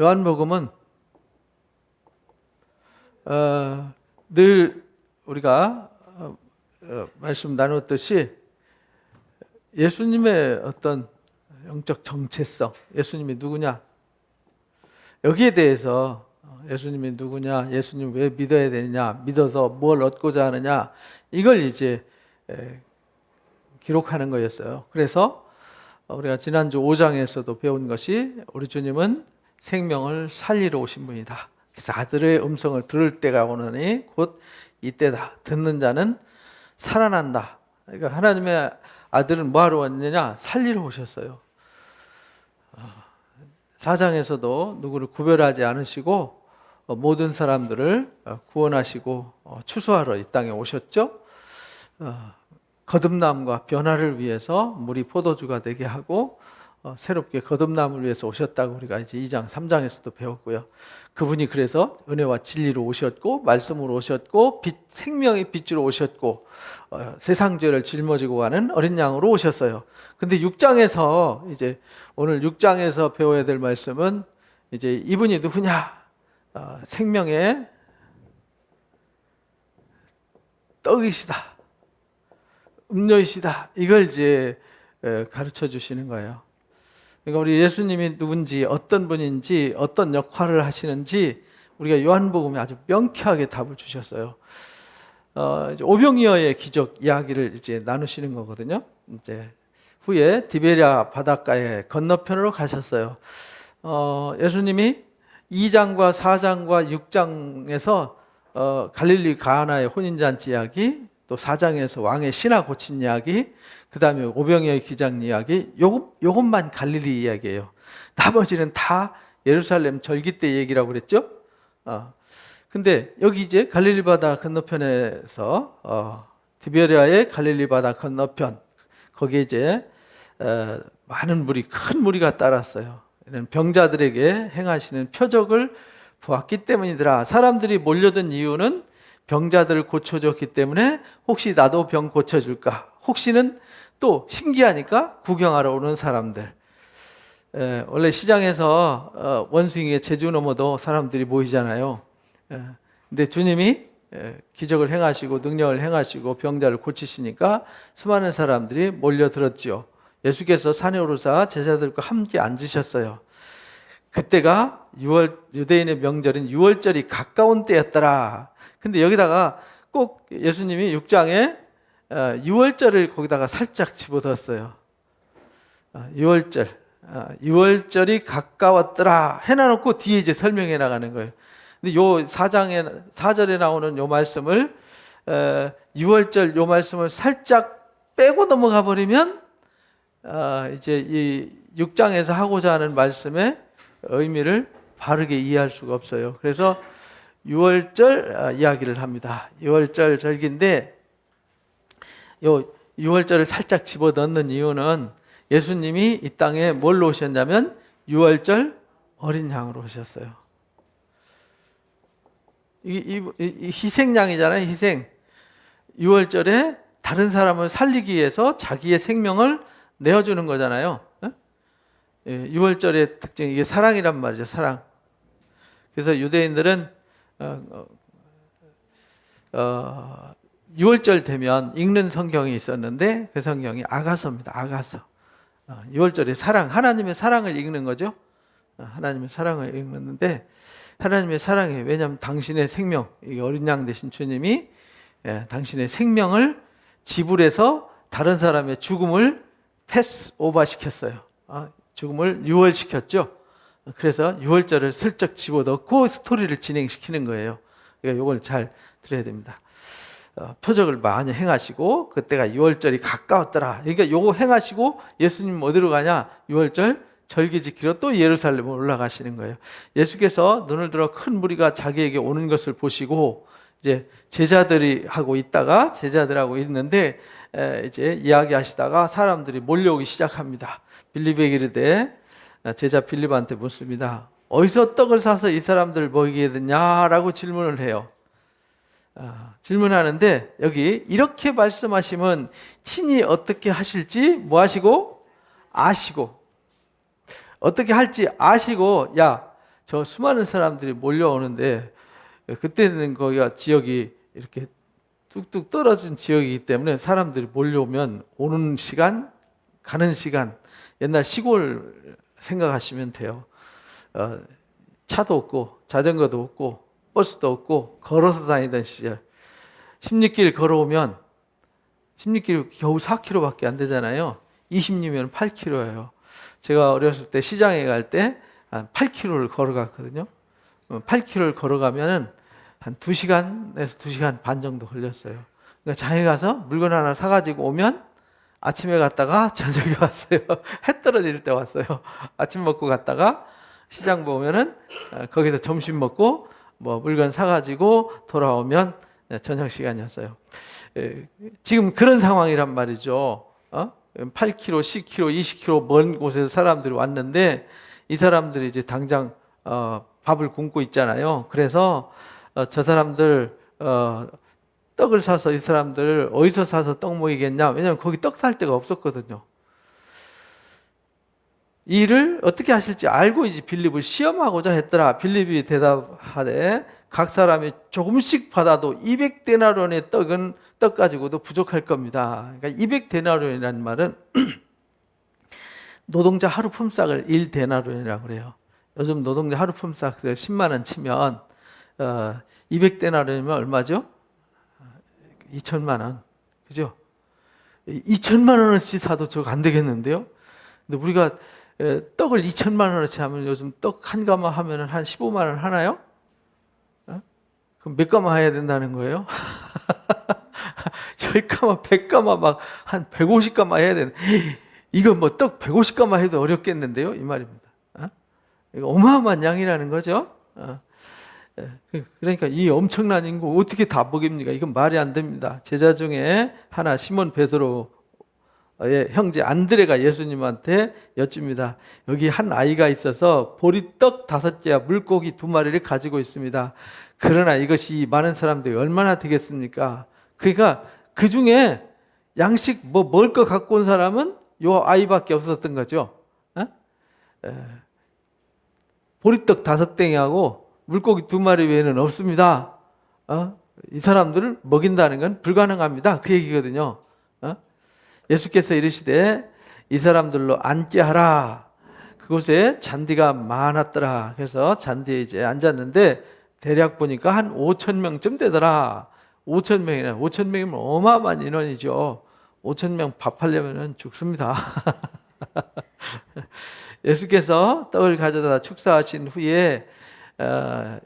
요한복음은 늘 우리가 말씀 나눴듯이 예수님의 어떤 영적 정체성, 예수님이 누구냐, 여기에 대해서 예수님이 누구냐, 예수님 왜 믿어야 되느냐, 믿어서 뭘 얻고자 하느냐, 이걸 이제 기록하는 거였어요. 그래서 우리가 지난주 5장에서도 배운 것이 우리 주님은 생명을 살리러 오신 분이다. 그래서 아들의 음성을 들을 때가 오느니 곧 이때다. 듣는 자는 살아난다. 그러니까 하나님의 아들은 뭐하러 왔느냐? 살리러 오셨어요. 4장에서도 누구를 구별하지 않으시고 모든 사람들을 구원하시고 추수하러 이 땅에 오셨죠. 거듭남과 변화를 위해서 물이 포도주가 되게 하고 새롭게 거듭남을 위해서 오셨다고 우리가 이제 2장, 3장에서도 배웠고요. 그분이 그래서 은혜와 진리로 오셨고 말씀으로 오셨고 생명의 빛으로 오셨고 세상 죄를 짊어지고 가는 어린 양으로 오셨어요. 근데 6장에서 이제 오늘 6장에서 배워야 될 말씀은 이제 이분이 누구냐? 생명의 떡이시다. 음료이시다. 이걸 이제 가르쳐 주시는 거예요. 그러니까 우리 예수님이 누군지, 어떤 분인지, 어떤 역할을 하시는지 우리가 요한복음에 아주 명쾌하게 답을 주셨어요. 이제 오병이어의 기적 이야기를 이제 나누시는 거거든요. 이제 후에 디베랴 바닷가의 건너편으로 가셨어요. 예수님이 2장과 4장과 6장에서 갈릴리 가나의 혼인잔치 이야기, 또 4장에서 왕의 신하 고친 이야기, 그 다음에 오병이어의 기장 이야기, 요것만 갈릴리 이야기예요. 나머지는 다 예루살렘 절기 때 얘기라고 그랬죠. 근데 여기 이제 갈릴리 바다 건너편에서 디베랴의 갈릴리 바다 건너편, 거기에 이제 많은 무리, 큰 무리가 따랐어요. 이런 병자들에게 행하시는 표적을 보았기 때문이더라. 사람들이 몰려든 이유는 병자들을 고쳐줬기 때문에 혹시 나도 병 고쳐줄까? 혹시는 또 신기하니까 구경하러 오는 사람들. 원래 시장에서 원숭이의 제주 넘어도 사람들이 모이잖아요. 근데 주님이 기적을 행하시고 능력을 행하시고 병자를 고치시니까 수많은 사람들이 몰려들었죠. 예수께서 산에 오르사 제자들과 함께 앉으셨어요. 그때가 유대인의 명절인 6월절이 가까운 때였더라. 근데 여기다가 꼭 예수님이 6장에 6월절을 거기다가 살짝 집어넣었어요. 6월절이 가까웠더라 해놔놓고 뒤에 이제 설명해 나가는 거예요. 근데 요 4절에 나오는 요 말씀을 6월절 요 말씀을 살짝 빼고 넘어가 버리면 이제 이 6장에서 하고자 하는 말씀의 의미를 바르게 이해할 수가 없어요. 그래서 6월절 이야기를 합니다. 6월절 절기인데 요 6월절을 살짝 집어넣는 이유는 예수님이 이 땅에 뭘로 오셨냐면 6월절 어린 양으로 오셨어요. 이 희생양이잖아요. 희생. 6월절에 다른 사람을 살리기 위해서 자기의 생명을 내어주는 거잖아요. 6월절의 특징이 이게 사랑이란 말이죠. 사랑. 그래서 유대인들은 6월절 되면 읽는 성경이 있었는데 그 성경이 아가서입니다. 아가서. 6월절에 사랑, 하나님의 사랑을 읽는 거죠. 하나님의 사랑을 읽는데 하나님의 사랑이, 왜냐하면 당신의 생명, 어린 양 되신 주님이 당신의 생명을 지불해서 다른 사람의 죽음을 패스 오버 시켰어요. 죽음을 유월시켰죠. 그래서 6월절을 슬쩍 집어넣고 스토리를 진행시키는 거예요. 그러니까 이걸 잘 들어야 됩니다. 표적을 많이 행하시고 그때가 6월절이 가까웠더라. 그러니까 요거 행하시고 예수님 어디로 가냐? 6월절 절기 지키러 또 예루살렘으로 올라가시는 거예요. 예수께서 눈을 들어 큰 무리가 자기에게 오는 것을 보시고 이제 제자들이 하고 있다가 제자들하고 있는데 이제 이야기하시다가 사람들이 몰려오기 시작합니다. 빌립에게 이르되 제자 빌립한테 묻습니다. 어디서 떡을 사서 이 사람들 먹이게 됐냐라고 질문을 해요. 질문하는데 여기 이렇게 말씀하시면 친히 어떻게 하실지 뭐 하시고? 아시고 어떻게 할지 아시고, 야 저 수많은 사람들이 몰려오는데 그때는 거기가 지역이 이렇게 뚝뚝 떨어진 지역이기 때문에 사람들이 몰려오면 오는 시간, 가는 시간, 옛날 시골 생각하시면 돼요. 차도 없고 자전거도 없고 버스도 없고 걸어서 다니던 시절. 16길 걸어오면 16길 겨우 4km밖에 안 되잖아요. 20리면 8km예요. 제가 어렸을 때 시장에 갈 때 한 8km를 걸어갔거든요. 8km를 걸어가면 한 2시간에서 2시간 반 정도 걸렸어요. 그러니까 장에 가서 물건 하나 사가지고 오면 아침에 갔다가 저녁에 왔어요. 해 떨어질 때 왔어요. 아침 먹고 갔다가 시장 보면은 거기서 점심 먹고 뭐 물건 사가지고 돌아오면 저녁 시간이었어요. 지금 그런 상황이란 말이죠. 8km, 10km, 20km 먼 곳에서 사람들이 왔는데 이 사람들이 이제 당장 밥을 굶고 있잖아요. 그래서 저 사람들 떡을 사서 이 사람들 어디서 사서 떡 먹이겠냐? 왜냐하면 거기 떡 살 데가 없었거든요. 이 일을 어떻게 하실지 알고 이제 빌립을 시험하고자 했더라. 빌립이 대답하되 각 사람이 조금씩 받아도 200데나리온의 떡 가지고도 부족할 겁니다. 그러니까 200데나리온이라는 말은 노동자 하루 품삯을 1데나리온이라고 그래요. 요즘 노동자 하루 품삯 10만 원 치면 200데나리온이면 얼마죠? 2천만 원. 그죠? 2천만 원어치 사도 저거 안 되겠는데요? 근데 우리가 떡을 2천만 원어치 하면 요즘 떡 한 가마 하면 한 15만 원 하나요? 그럼 몇 가마 해야 된다는 거예요? 10가마, 100가마 막 한 150가마 해야 되는. 이거 뭐 떡 150가마 해도 어렵겠는데요? 이 말입니다. 이거 어마어마한 양이라는 거죠. 그러니까 이 엄청난 인구 어떻게 다 먹입니까? 이건 말이 안 됩니다. 제자 중에 하나 시몬 베드로의 형제 안드레가 예수님한테 여쭙니다. 여기 한 아이가 있어서 보리떡 5개와 물고기 2마리를 가지고 있습니다. 그러나 이것이 많은 사람들이 얼마나 되겠습니까? 그러니까 그 중에 양식 뭐 먹을 거 갖고 온 사람은 요 아이밖에 없었던 거죠. 보리떡 5덩이하고 물고기 2마리 외에는 없습니다. 이 사람들을 먹인다는 건 불가능합니다. 그 얘기거든요. 예수께서 이르시되 이 사람들로 앉게 하라. 그곳에 잔디가 많았더라. 그래서 잔디에 이제 앉았는데 대략 보니까 한 5천 명쯤 되더라. 5천 명이나 5천 명이면 어마어마한 인원이죠. 5천 명 밥하려면 죽습니다. 예수께서 떡을 가져다 축사하신 후에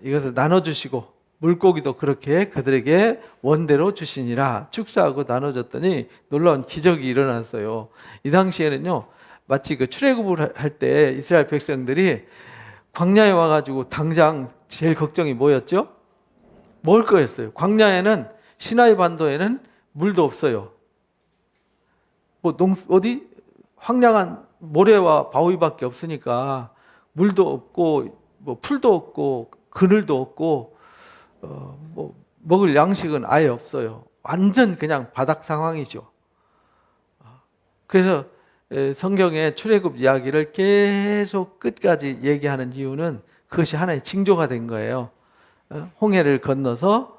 이것을 나눠주시고 물고기도 그렇게 그들에게 원대로 주시니라. 축사하고 나눠줬더니 놀라운 기적이 일어났어요. 이 당시에는요, 마치 그 출애굽을 할 때 이스라엘 백성들이 광야에 와가지고 당장 제일 걱정이 뭐였죠? 먹을 거였어요. 광야에는 시나이 반도에는 물도 없어요. 뭐 어디 황량한 모래와 바위밖에 없으니까 물도 없고 뭐 풀도 없고 그늘도 없고 뭐 먹을 양식은 아예 없어요. 완전 그냥 바닥 상황이죠. 그래서 성경의 출애굽 이야기를 계속 끝까지 얘기하는 이유는 그것이 하나의 징조가 된 거예요. 홍해를 건너서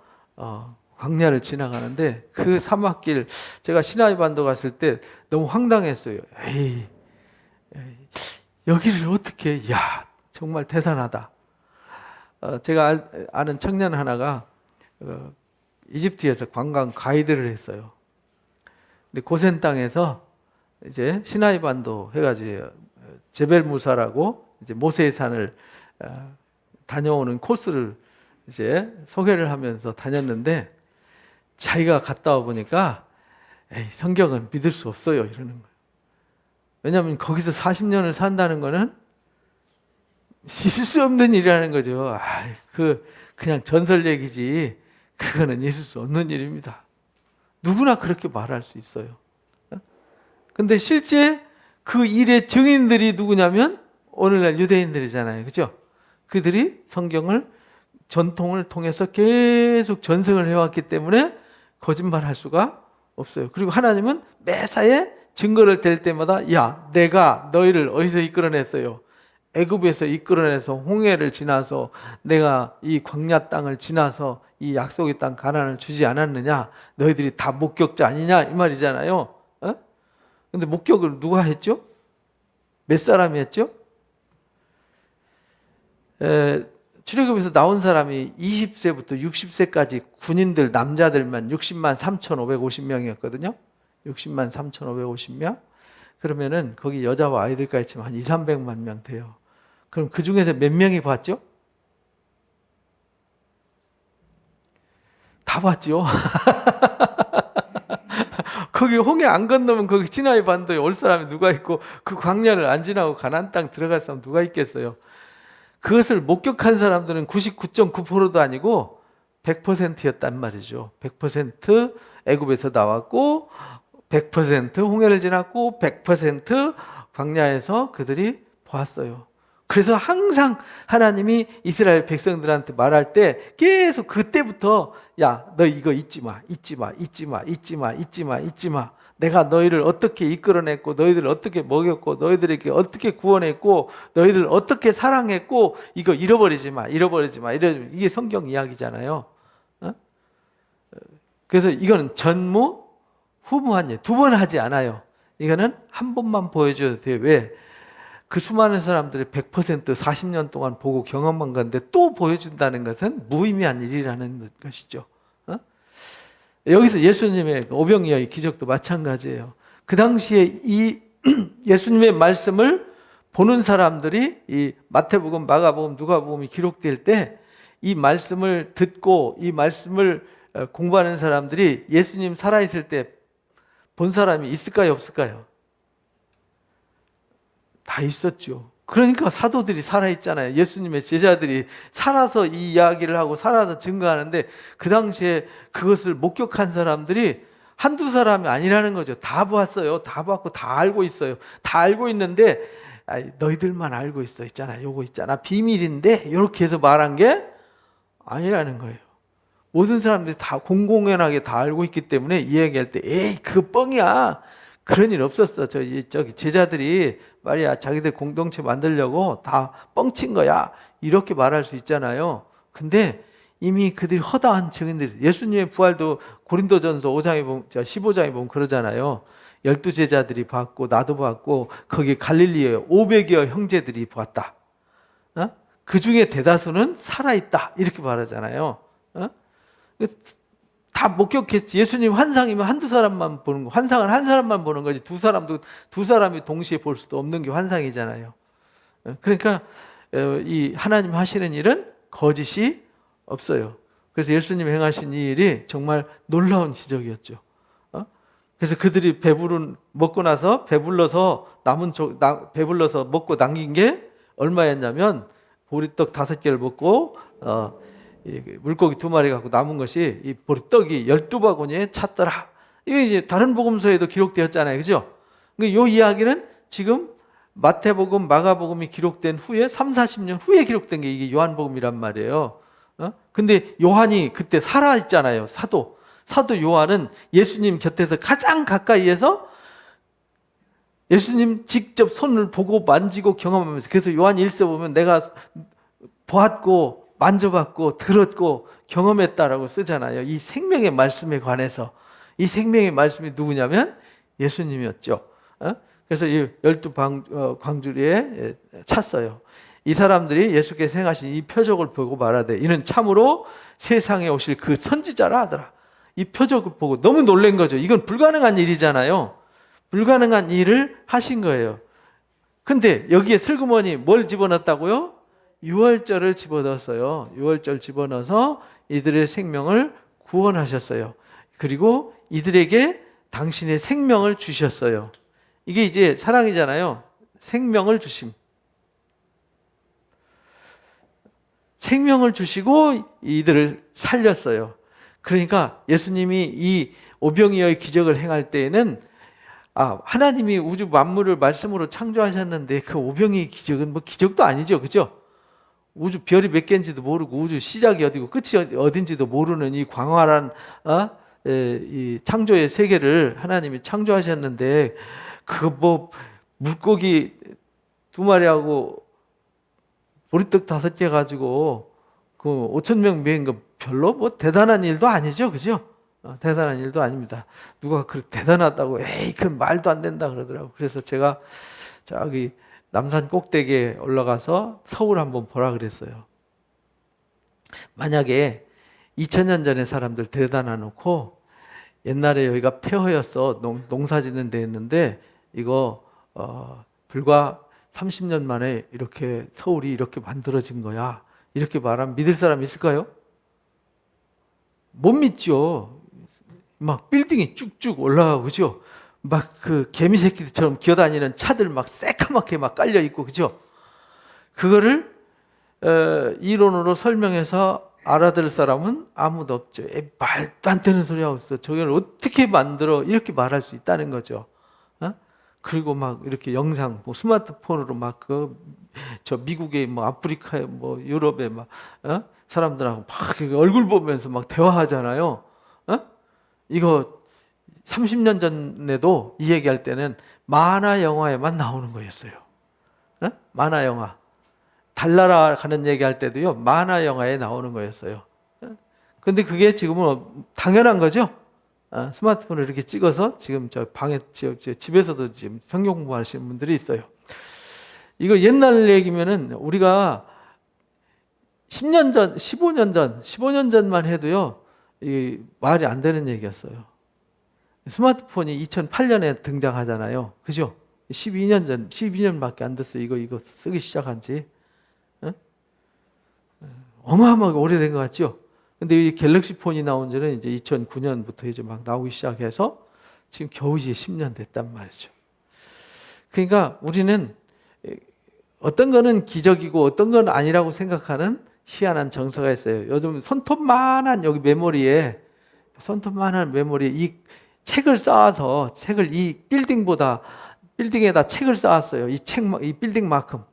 광야를 지나가는데 그 사막길, 제가 시나이 반도 갔을 때 너무 황당했어요. 에이, 여기를 어떻게, 야, 정말 대단하다. 제가 아는 청년 하나가 이집트에서 관광 가이드를 했어요. 근데 고센 땅에서 이제 시나이 반도 해가지고 제벨 무사라고 이제 모세의 산을 다녀오는 코스를 이제 소개를 하면서 다녔는데 자기가 갔다 와 보니까 에이, 성경은 믿을 수 없어요 이러는 거예요. 왜냐하면 거기서 40년을 산다는 거는 있을 수 없는 일이라는 거죠. 그냥 전설 얘기지 그거는 있을 수 없는 일입니다. 누구나 그렇게 말할 수 있어요. 근데 실제 그 일의 증인들이 누구냐면 오늘날 유대인들이잖아요. 그죠? 그들이 성경을 전통을 통해서 계속 전승을 해왔기 때문에 거짓말할 수가 없어요. 그리고 하나님은 매사에 증거를 댈 때마다 야, 내가 너희를 어디서 이끌어냈어요? 애굽에서 이끌어내서 홍해를 지나서 내가 이 광야 땅을 지나서 이 약속의 땅 가나안을 주지 않았느냐? 너희들이 다 목격자 아니냐? 이 말이잖아요. 어? 근데 목격을 누가 했죠? 몇 사람이 했죠? 출애굽에서 나온 사람이 20세부터 60세까지 군인들 남자들만 60만 3,550명이었거든요. 60만 3,550명. 그러면은 거기 여자와 아이들까지 치면 한 2, 300만 명 돼요. 그럼 그 중에서 몇 명이 봤죠? 다 봤죠. 거기 홍해 안 건너면 거기 시나이 반도에 올 사람이 누가 있고 그 광야를 안 지나고 가나안 땅 들어갈 사람 누가 있겠어요? 그것을 목격한 사람들은 99.9%도 아니고 100%였단 말이죠. 100% 애굽에서 나왔고 100% 홍해를 지났고 100% 광야에서 그들이 보았어요. 그래서 항상 하나님이 이스라엘 백성들한테 말할 때 계속 그때부터 야, 너 이거 잊지 마, 잊지 마, 잊지 마, 잊지 마, 잊지 마, 잊지 마. 내가 너희를 어떻게 이끌어냈고 너희들을 어떻게 먹였고 너희들에게 어떻게 구원했고 너희들을 어떻게 사랑했고 이거 잃어버리지 마, 잃어버리지 마. 이게 성경 이야기잖아요. 어? 그래서 이거는 전무후무한 일. 두 번 하지 않아요. 이거는 한 번만 보여줘도 돼요. 왜? 그 수많은 사람들이 100% 40년 동안 보고 경험한 건데 또 보여준다는 것은 무의미한 일이라는 것이죠. 어? 여기서 예수님의 오병이어의 기적도 마찬가지예요. 그 당시에 이 예수님의 말씀을 보는 사람들이 이 마태복음, 마가복음, 누가복음이 기록될 때 이 말씀을 듣고 이 말씀을 공부하는 사람들이 예수님 살아있을 때 본 사람이 있을까요, 없을까요? 다 있었죠. 그러니까 사도들이 살아있잖아요. 예수님의 제자들이 살아서 이 이야기를 하고 살아서 증거하는데 그 당시에 그것을 목격한 사람들이 한두 사람이 아니라는 거죠. 다 보았어요. 다 봤고 다 알고 있어요. 다 알고 있는데 너희들만 알고 있잖아. 요거 있잖아. 비밀인데 이렇게 해서 말한 게 아니라는 거예요. 모든 사람들이 다 공공연하게 다 알고 있기 때문에 이야기할 때 에이 그거 뻥이야. 그런 일 없었어. 저기 제자들이 말이야 자기들 공동체 만들려고 다 뻥친 거야. 이렇게 말할 수 있잖아요. 근데 이미 그들이 허다한 증인들이 예수님의 부활도 고린도전서 5장에 보면 15장에 보면 그러잖아요. 12제자들이 봤고 나도 봤고 거기 갈릴리에 500여 형제들이 봤다. 어? 그 중에 대다수는 살아있다. 이렇게 말하잖아요. 어? 다 목격했지. 예수님 환상이면 한두 사람만 보는 거. 환상은 한 사람만 보는 거지. 두 사람이 동시에 볼 수도 없는 게 환상이잖아요. 그러니까 이 하나님 하시는 일은 거짓이 없어요. 그래서 예수님 행하신 이 일이 정말 놀라운 기적이었죠. 그래서 그들이 먹고 나서 배불러서 배불러서 먹고 남긴 게 얼마였냐면 보리떡 5개를 먹고 물고기 2마리 갖고 남은 것이 이 보리떡이 12바구니에 찼더라. 이게 이제 다른 복음서에도 기록되었잖아요. 그죠? 이 이야기는 지금 마태복음, 마가복음이 기록된 후에 30-40년 후에 기록된 게 이게 요한복음이란 말이에요. 근데 요한이 그때 살아있잖아요. 사도 요한은 예수님 곁에서 가장 가까이에서 예수님 직접 손을 보고 만지고 경험하면서, 그래서 요한 1서 보면 내가 보았고 만져봤고 들었고 경험했다라고 쓰잖아요. 이 생명의 말씀에 관해서. 이 생명의 말씀이 누구냐면 예수님이었죠. 그래서 이 12광주리에 찼어요. 이 사람들이 예수께서 행하신 이 표적을 보고 말하되 이는 참으로 세상에 오실 그 선지자라 하더라. 이 표적을 보고 너무 놀란 거죠. 이건 불가능한 일이잖아요. 불가능한 일을 하신 거예요. 근데 여기에 슬그머니 뭘 집어넣었다고요? 유월절을 집어넣었어요. 유월절 집어넣어서 이들의 생명을 구원하셨어요. 그리고 이들에게 당신의 생명을 주셨어요. 이게 이제 사랑이잖아요. 생명을 주심. 생명을 주시고 이들을 살렸어요. 그러니까 예수님이 이 오병이어의 기적을 행할 때에는 하나님이 우주 만물을 말씀으로 창조하셨는데 그 오병이의 기적은 뭐 기적도 아니죠. 그죠? 우주 별이 몇 개인지도 모르고 우주 시작이 어디고 끝이 어딘지도 모르는 이 광활한 이 창조의 세계를 하나님이 창조하셨는데 그 뭐 물고기 2마리하고 보리떡 5개 가지고 그 5천 명 모인 거 별로 뭐 대단한 일도 아니죠, 그죠? 대단한 일도 아닙니다. 누가 그 대단하다고 에이 그 말도 안 된다 그러더라고. 그래서 제가 저기 남산 꼭대기에 올라가서 서울 한번 보라 그랬어요. 만약에 2000년 전에 사람들 데려다 놓고 옛날에 여기가 폐허였어, 농사 짓는 데였는데 이거 불과 30년 만에 이렇게 서울이 이렇게 만들어진 거야, 이렇게 말하면 믿을 사람 있을까요? 못 믿죠. 막 빌딩이 쭉쭉 올라가고, 그죠? 막 그 개미 새끼들처럼 기어다니는 차들 막 새까맣게 막 깔려 있고, 그죠? 그거를 이론으로 설명해서 알아들 사람은 아무도 없죠. 말도 안 되는 소리 하고 있어. 저걸 어떻게 만들어? 이렇게 말할 수 있다는 거죠. 그리고 막 이렇게 영상, 뭐 스마트폰으로 막 저 미국에 뭐 아프리카에 뭐 유럽에 막 사람들하고 막 얼굴 보면서 막 대화하잖아요. 이거 30년 전에도 이 얘기할 때는 만화 영화에만 나오는 거였어요. 만화 영화. 달나라 가는 얘기할 때도요, 만화 영화에 나오는 거였어요. 근데 그게 지금은 당연한 거죠. 스마트폰을 이렇게 찍어서 지금 저 방에, 집에서도 지금 성경 공부하시는 분들이 있어요. 이거 옛날 얘기면은 우리가 10년 전, 15년 전만 해도요, 이 말이 안 되는 얘기였어요. 스마트폰이 2008년에 등장하잖아요. 그죠? 12년밖에 안 됐어요. 이거 쓰기 시작한 지. 어마어마하게 오래된 것 같죠? 근데 이 갤럭시 폰이 나온 지는 이제 2009년부터 이제 막 나오기 시작해서 지금 겨우 이제 10년 됐단 말이죠. 그러니까 우리는 어떤 거는 기적이고 어떤 건 아니라고 생각하는 희한한 정서가 있어요. 요즘 손톱만한 여기 메모리에, 이 책을 쌓아서, 책을 이 빌딩에다 책을 쌓았어요. 이 빌딩만큼.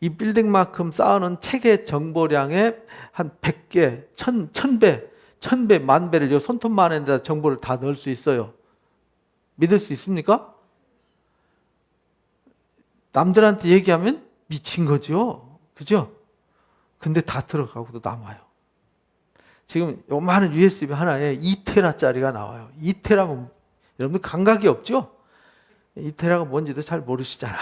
이 빌딩만큼 쌓아놓은 책의 정보량의 한 100개, 1000배, 만배를 요 손톱만한 데다 정보를 다 넣을 수 있어요. 믿을 수 있습니까? 남들한테 얘기하면 미친 거죠. 그죠? 근데 다 들어가고도 남아요. 지금 요만한 USB 하나에 2테라짜리가 나와요. 2테라면 여러분들 감각이 없죠? 2테라가 뭔지도 잘 모르시잖아.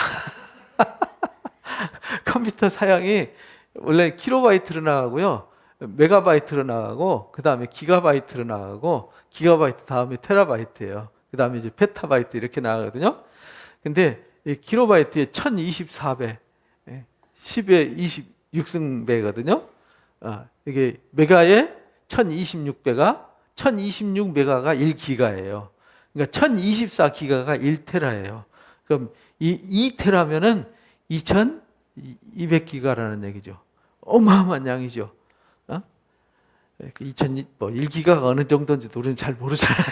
컴퓨터 사양이 원래 킬로바이트로 나가고요, 메가바이트로 나가고, 그 다음에 기가바이트로 나가고, 기가바이트 다음에 테라바이트예요. 그 다음에 이제 페타바이트 이렇게 나가거든요. 근데 이 킬로바이트의 1024배, 10의 26승배거든요. 이게 메가의 1026배가 1026메가가 1기가예요. 그러니까 1024기가가 1테라예요. 그럼 이 2테라면은 2200기가라는 얘기죠. 어마어마한 양이죠. 1기가가 어느 정도인지도 우리는 잘 모르잖아요.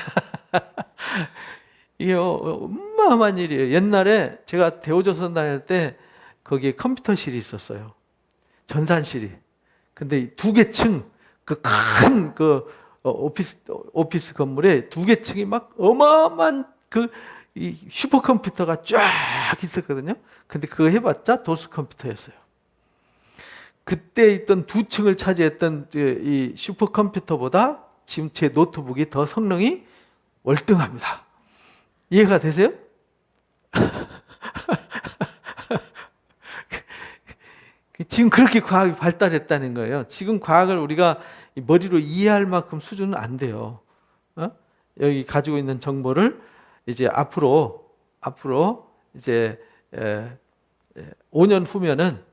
이게 어마어마한 일이에요. 옛날에 제가 대우조선 다닐 때 거기에 컴퓨터실이 있었어요. 전산실이. 근데 2개 층, 그 큰 오피스 건물에 2개 층이 막 어마어마한 이 슈퍼컴퓨터가 쫙 있었거든요. 근데 그거 해봤자 도스 컴퓨터였어요. 그때 있던 2층을 차지했던 이 슈퍼컴퓨터보다 지금 제 노트북이 더 성능이 월등합니다. 이해가 되세요? 지금 그렇게 과학이 발달했다는 거예요. 지금 과학을 우리가 머리로 이해할 만큼 수준은 안 돼요. 여기 가지고 있는 정보를 이제 앞으로 이제 5년 후면은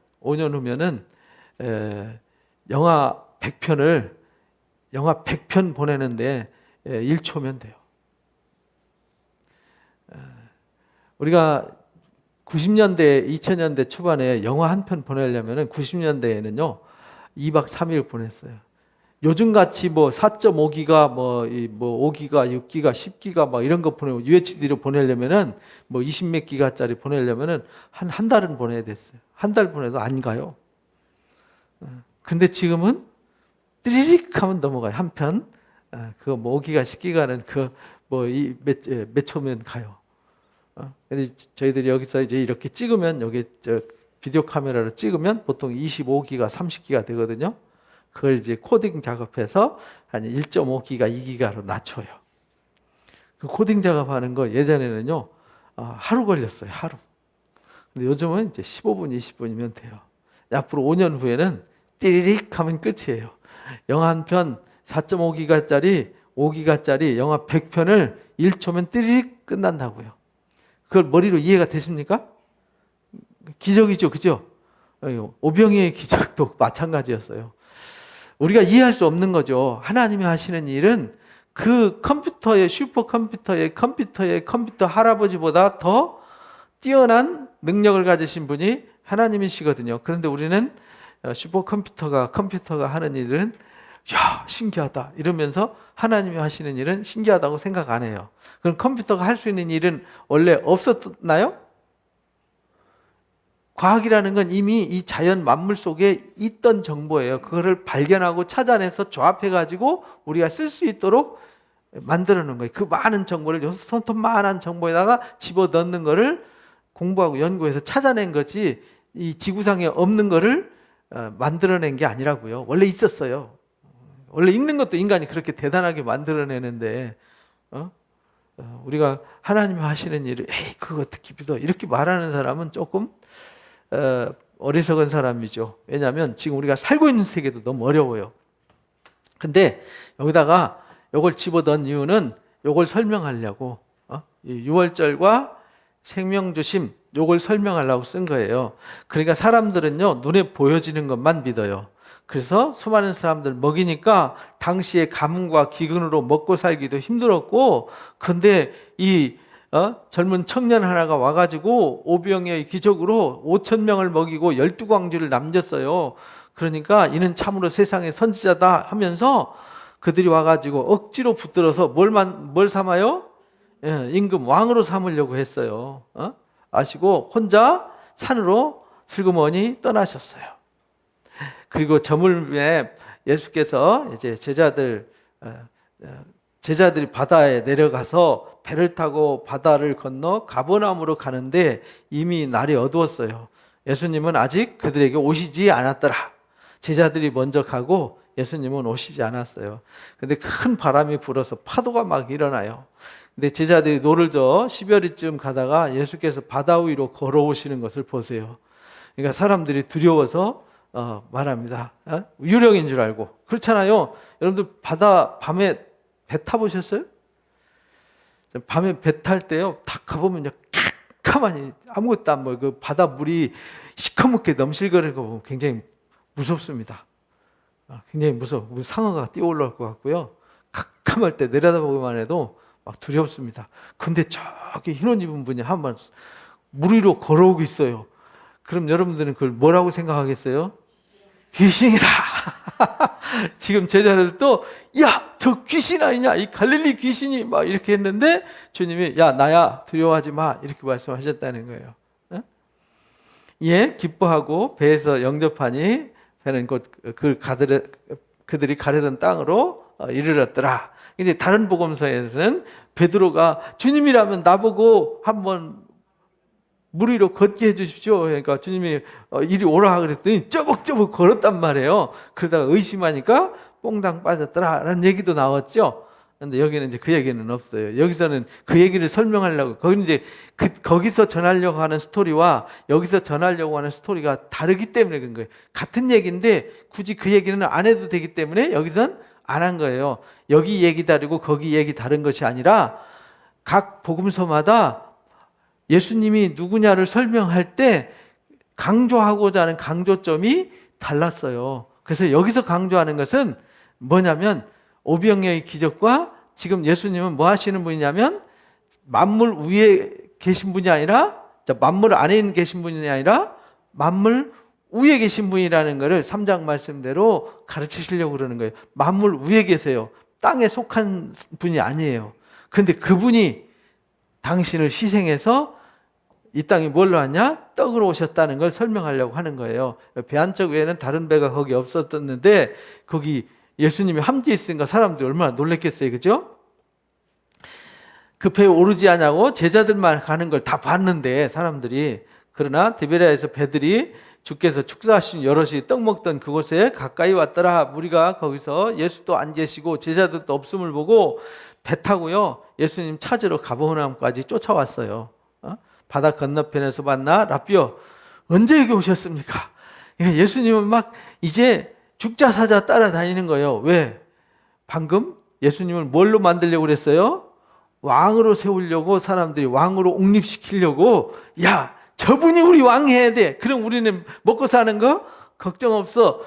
영화 100편 보내는데 1초면 돼요. 우리가 90년대, 2000년대 초반에 영화 한 편 보내려면은 90년대에는요, 2박 3일 보냈어요. 요즘같이 뭐 4.5기가, 뭐 5기가, 6기가, 10기가 막 이런 거 보내고 UHD로 보내려면은 뭐 20몇 기가짜리 보내려면은 한 달은 보내야 됐어요. 한 달 보내도 안 가요. 근데 지금은 띠리릭 하면 넘어가요. 한 편. 그거 뭐 5기가, 10기가는 몇 초면 가요. 근데 저희들이 여기서 이제 이렇게 찍으면 여기 비디오 카메라로 찍으면 보통 25기가, 30기가 되거든요. 그걸 이제 코딩 작업해서 한 1.5기가, 2기가로 낮춰요. 그 코딩 작업하는 거 예전에는요, 하루 걸렸어요, 하루. 근데 요즘은 이제 15분, 20분이면 돼요. 앞으로 5년 후에는 띠리릭 하면 끝이에요. 영화 한 편 4.5기가짜리, 5기가짜리 영화 100편을 1초면 띠리릭 끝난다고요. 그걸 머리로 이해가 되십니까? 기적이죠, 그죠? 오병이의 기적도 마찬가지였어요. 우리가 이해할 수 없는 거죠. 하나님이 하시는 일은 그 컴퓨터의 슈퍼컴퓨터의 컴퓨터 할아버지보다 더 뛰어난 능력을 가지신 분이 하나님이시거든요. 그런데 우리는 컴퓨터가 하는 일은 야, 신기하다 이러면서 하나님이 하시는 일은 신기하다고 생각 안 해요. 그럼 컴퓨터가 할 수 있는 일은 원래 없었나요? 과학이라는 건 이미 이 자연 만물 속에 있던 정보예요. 그거를 발견하고 찾아내서 조합해가지고 우리가 쓸 수 있도록 만들어 놓은 거예요. 그 많은 정보를 손톱만한 정보에다가 집어넣는 거를 공부하고 연구해서 찾아낸 거지, 이 지구상에 없는 거를 만들어낸 게 아니라고요. 원래 있었어요. 원래 읽는 것도 인간이 그렇게 대단하게 만들어내는데 우리가 하나님이 하시는 일을 에이 그거 어떻게 믿어 이렇게 말하는 사람은 조금 어리석은 사람이죠. 왜냐하면 지금 우리가 살고 있는 세계도 너무 어려워요. 근데 여기다가 이걸 집어넣은 이유는 이걸 설명하려고 이 유월절과 생명주심 이걸 설명하려고 쓴 거예요. 그러니까 사람들은요 눈에 보여지는 것만 믿어요. 그래서 수많은 사람들 먹이니까 당시에 가뭄과 기근으로 먹고 살기도 힘들었고, 근데 이 젊은 청년 하나가 와가지고 오병이의 기적으로 5,000명을 먹이고 12광주를 남겼어요. 그러니까 이는 참으로 세상의 선지자다 하면서 그들이 와가지고 억지로 붙들어서 뭘 삼아요? 임금 왕으로 삼으려고 했어요. 아시고 혼자 산으로 슬그머니 떠나셨어요. 그리고 저물에 예수께서 이제 제자들이 바다에 내려가서 배를 타고 바다를 건너 가버나움으로 가는데 이미 날이 어두웠어요. 예수님은 아직 그들에게 오시지 않았더라. 제자들이 먼저 가고 예수님은 오시지 않았어요. 근데 큰 바람이 불어서 파도가 막 일어나요. 근데 제자들이 노를 저 10여리쯤 가다가 예수께서 바다 위로 걸어오시는 것을 보세요. 그러니까 사람들이 두려워서 말합니다. 유령인 줄 알고. 그렇잖아요. 여러분들 바다 밤에 배 타보셨어요? 밤에 배 탈 때요, 탁 가보면요, 가만히 아무것도 안 보여요. 그 바다 물이 시커멓게 넘실거리는 거 보면 굉장히 무섭습니다. 굉장히 무서워. 상어가 뛰어 올라올 것 같고요. 캄캄할 때 내려다보기만 해도 막 두렵습니다. 근데 저기 흰 옷 입은 분이 한번 물 위로 걸어오고 있어요. 그럼 여러분들은 그걸 뭐라고 생각하겠어요? 귀신이다. 지금 제자들도 야, 저 귀신 아니냐? 이 갈릴리 귀신이 막 이렇게 했는데 주님이 야, 나야 두려워하지 마 이렇게 말씀하셨다는 거예요. 예, 기뻐하고 배에서 영접하니 배는 곧 그들이 가려던 땅으로 이르렀더라. 근데 다른 복음서에서는 베드로가 주님이라면 나보고 한번 물 위로 걷게 해주십시오. 그러니까 주님이 이리 오라 그랬더니 쩌벅쩌벅 걸었단 말이에요. 그러다가 의심하니까 뽕당 빠졌더라 라는 얘기도 나왔죠. 그런데 여기는 이제 그 얘기는 없어요. 여기서는 그 얘기를 설명하려고, 거기는 이제 거기서 전하려고 하는 스토리와 여기서 전하려고 하는 스토리가 다르기 때문에 그런 거예요. 같은 얘기인데 굳이 그 얘기는 안 해도 되기 때문에 여기선 안 한 거예요. 여기 얘기 다르고 거기 얘기 다른 것이 아니라 각 복음서마다 예수님이 누구냐를 설명할 때 강조하고자 하는 강조점이 달랐어요. 그래서 여기서 강조하는 것은 뭐냐면 오병이어의 기적과 지금 예수님은 뭐 하시는 분이냐면 만물 위에 계신 분이 아니라, 만물 안에 계신 분이 아니라 만물 위에 계신 분이라는 것을 3장 말씀대로 가르치시려고 그러는 거예요. 만물 위에 계세요. 땅에 속한 분이 아니에요. 그런데 그분이 당신을 희생해서 이 땅에 뭘로 왔냐? 떡으로 오셨다는 걸 설명하려고 하는 거예요. 배 한쪽 외에는 다른 배가 거기 없었는데 거기 예수님이 함께 있으니까 사람들이 얼마나 놀랬겠어요. 그죠? 그 배에 오르지 않냐고 제자들만 가는 걸 다 봤는데 사람들이, 그러나 디베랴에서 배들이 주께서 축사하신 여럿이 떡 먹던 그곳에 가까이 왔더라. 무리가 거기서 예수도 안 계시고 제자들도 없음을 보고 배 타고요 예수님 찾으러 가버나움까지 쫓아왔어요. 바다 건너편에서 만나 라삐어 언제 여기 오셨습니까? 예수님은 막 이제 죽자 사자 따라다니는 거예요. 왜? 방금 예수님을 뭘로 만들려고 그랬어요? 왕으로 세우려고, 사람들이 왕으로 옹립시키려고. 야, 저분이 우리 왕 해야 돼. 그럼 우리는 먹고 사는 거 걱정 없어.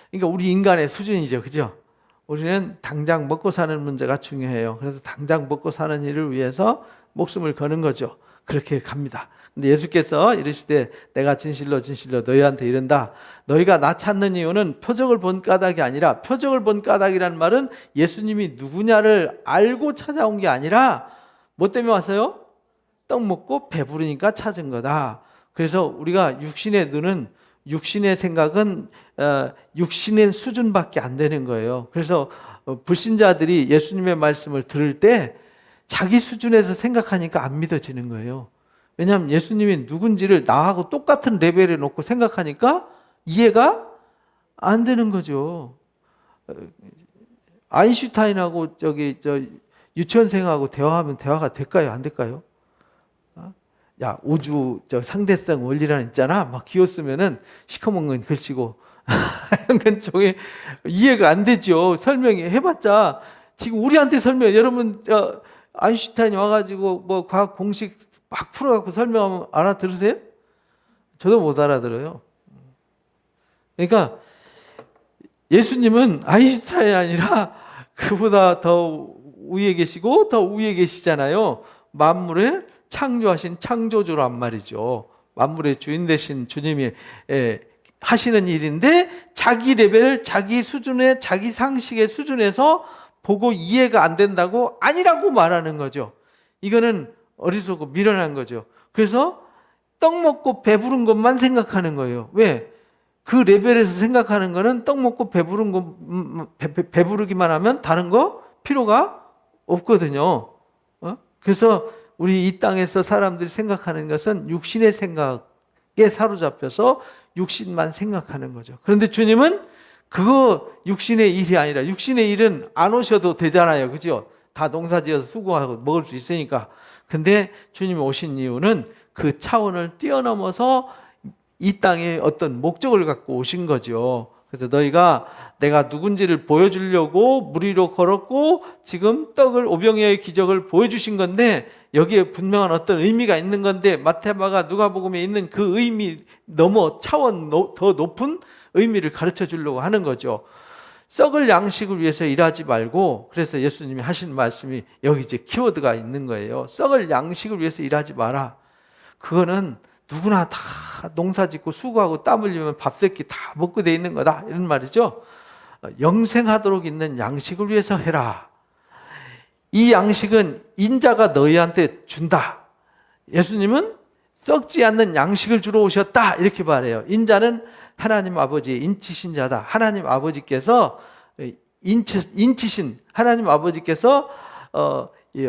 그러니까 우리 인간의 수준이죠. 그죠? 우리는 당장 먹고 사는 문제가 중요해요. 그래서 당장 먹고 사는 일을 위해서 목숨을 거는 거죠. 그렇게 갑니다. 근데 예수께서 이르시되 내가 진실로 진실로 너희한테 이른다. 너희가 나 찾는 이유는 표적을 본 까닭이 아니라, 표적을 본 까닭이란 말은 예수님이 누구냐를 알고 찾아온 게 아니라 뭐 때문에 왔어요? 떡 먹고 배부르니까 찾은 거다. 그래서 우리가 육신의 눈은, 육신의 생각은 육신의 수준밖에 안 되는 거예요. 그래서 불신자들이 예수님의 말씀을 들을 때 자기 수준에서 생각하니까 안 믿어지는 거예요. 왜냐하면 예수님이 누군지를 나하고 똑같은 레벨에 놓고 생각하니까 이해가 안 되는 거죠. 아인슈타인하고 유치원생하고 대화하면 대화가 될까요? 안 될까요? 야, 우주 상대성 원리라는 있잖아. 막 기어쓰면은 시커먼 글씨고 하얀 쪽에 이해가 안 되죠. 설명이 해봤자 지금 우리한테 설명. 여러분 아인슈타인이 와가지고 뭐 과학 공식 막 풀어갖고 설명하면 알아들으세요? 저도 못 알아들어요. 그러니까 예수님은 아인슈타인이 아니라 그보다 더 위에 계시고 더 위에 계시잖아요. 만물을 창조하신 창조주란 말이죠. 만물의 주인 되신 주님이 하시는 일인데 자기 레벨, 자기 수준의, 자기 상식의 수준에서 보고 이해가 안 된다고 아니라고 말하는 거죠. 이거는 어리석고 미련한 거죠. 그래서 떡 먹고 배부른 것만 생각하는 거예요. 왜? 그 레벨에서 생각하는 거는 떡 먹고 배부른 거, 배부르기만 하면 다른 거 필요가 없거든요. 그래서 우리 이 땅에서 사람들이 생각하는 것은 육신의 생각에 사로잡혀서 육신만 생각하는 거죠. 그런데 주님은 그거 육신의 일이 아니라, 육신의 일은 안 오셔도 되잖아요. 그죠? 다 농사지어서 수고하고 먹을 수 있으니까. 근데 주님이 오신 이유는 그 차원을 뛰어넘어서 이 땅에 어떤 목적을 갖고 오신 거죠. 그래서 너희가 내가 누군지를 보여주려고 물 위로 걸었고 지금 떡을, 오병이어의 기적을 보여주신 건데 여기에 분명한 어떤 의미가 있는 건데 마태마가 누가복음에 있는 그 의미 넘어 차원 더 높은 의미를 가르쳐 주려고 하는 거죠. 썩을 양식을 위해서 일하지 말고, 그래서 예수님이 하신 말씀이 여기 이제 키워드가 있는 거예요. 썩을 양식을 위해서 일하지 마라. 그거는 누구나 다 농사 짓고 수고하고 땀 흘리면 밥 새끼 다 먹고 돼 있는 거다, 이런 말이죠. 영생하도록 있는 양식을 위해서 해라. 이 양식은 인자가 너희한테 준다. 예수님은 썩지 않는 양식을 주러 오셨다, 이렇게 말해요. 인자는 하나님 아버지의 인치신 자다. 하나님 아버지께서 인치신 하나님 아버지께서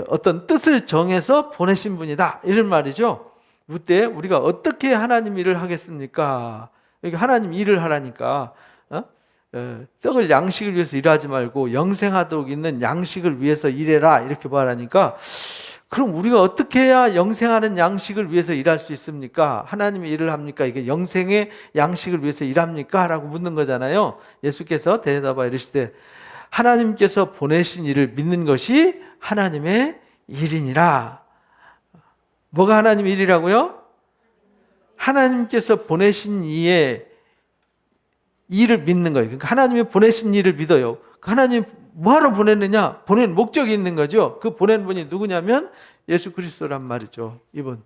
어떤 뜻을 정해서 보내신 분이다, 이런 말이죠. 그때 우리가 어떻게 하나님 일을 하겠습니까? 여기 하나님 일을 하라니까. 썩을 양식을 위해서 일하지 말고 영생하도록 있는 양식을 위해서 일해라, 이렇게 말하니까, 그럼 우리가 어떻게 해야 영생하는 양식을 위해서 일할 수 있습니까? 하나님이 일을 합니까? 이게 영생의 양식을 위해서 일합니까? 라고 묻는 거잖아요. 예수께서 대답하여 이르시되 하나님께서 보내신 일을 믿는 것이 하나님의 일이니라. 뭐가 하나님의 일이라고요? 하나님께서 보내신 이의 일을 믿는 거예요. 그러니까 하나님이 보내신 일을 믿어요. 하나님 뭐하러 보냈느냐? 보낸 목적이 있는 거죠. 그 보낸 분이 누구냐면 예수 그리스도란 말이죠. 이분.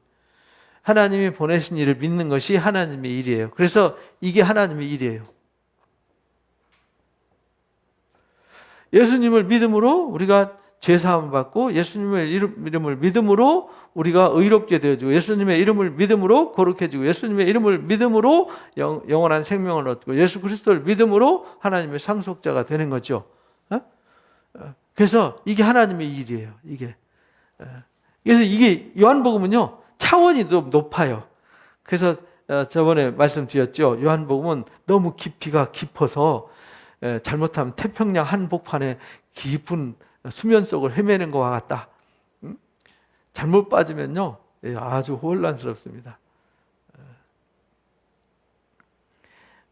하나님이 보내신 일을 믿는 것이 하나님의 일이에요. 그래서 이게 하나님의 일이에요. 예수님을 믿음으로 우리가 죄사함을 받고, 예수님의 이름을 믿음으로 우리가 의롭게 되어지고, 예수님의 이름을 믿음으로 거룩해지고, 예수님의 이름을 믿음으로 영원한 생명을 얻고, 예수 그리스도를 믿음으로 하나님의 상속자가 되는 거죠. 그래서 이게 하나님의 일이에요. 이게. 그래서 이게 요한복음은요 차원이 높아요. 그래서 저번에 말씀드렸죠. 요한복음은 너무 깊이가 깊어서 잘못하면 태평양 한복판에 깊은 수면 속을 헤매는 것과 같다. 잘못 빠지면요, 아주 혼란스럽습니다.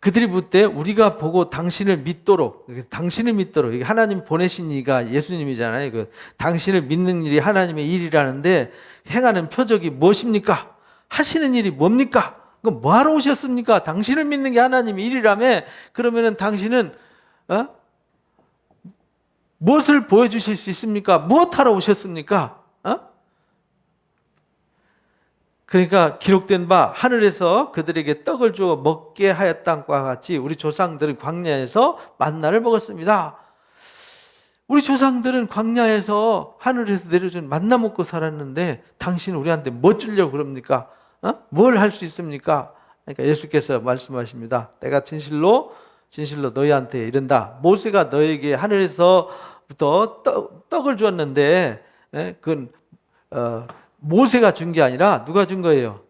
그들이 묻되 우리가 보고 당신을 믿도록, 이게 하나님 보내신 이가 예수님이잖아요. 당신을 믿는 일이 하나님의 일이라는데 행하는 표적이 무엇입니까? 하시는 일이 뭡니까? 그럼 뭐하러 오셨습니까? 당신을 믿는 게 하나님의 일이라며. 그러면은 당신은 무엇을 보여주실 수 있습니까? 무엇하러 오셨습니까? 그러니까 기록된 바 하늘에서 그들에게 떡을 주어 먹게 하였다과 같이 우리 조상들은 광야에서 만나를 먹었습니다. 우리 조상들은 광야에서 하늘에서 내려준 만나 먹고 살았는데 당신은 우리한테 뭐 주려고 그럽니까? 뭘 할 수 있습니까? 그러니까 예수께서 말씀하십니다. 내가 진실로 너희한테 이른다. 모세가 너에게 하늘에서부터 떡을 주었는데 그건 모세가 준 게 아니라 누가 준 거예요?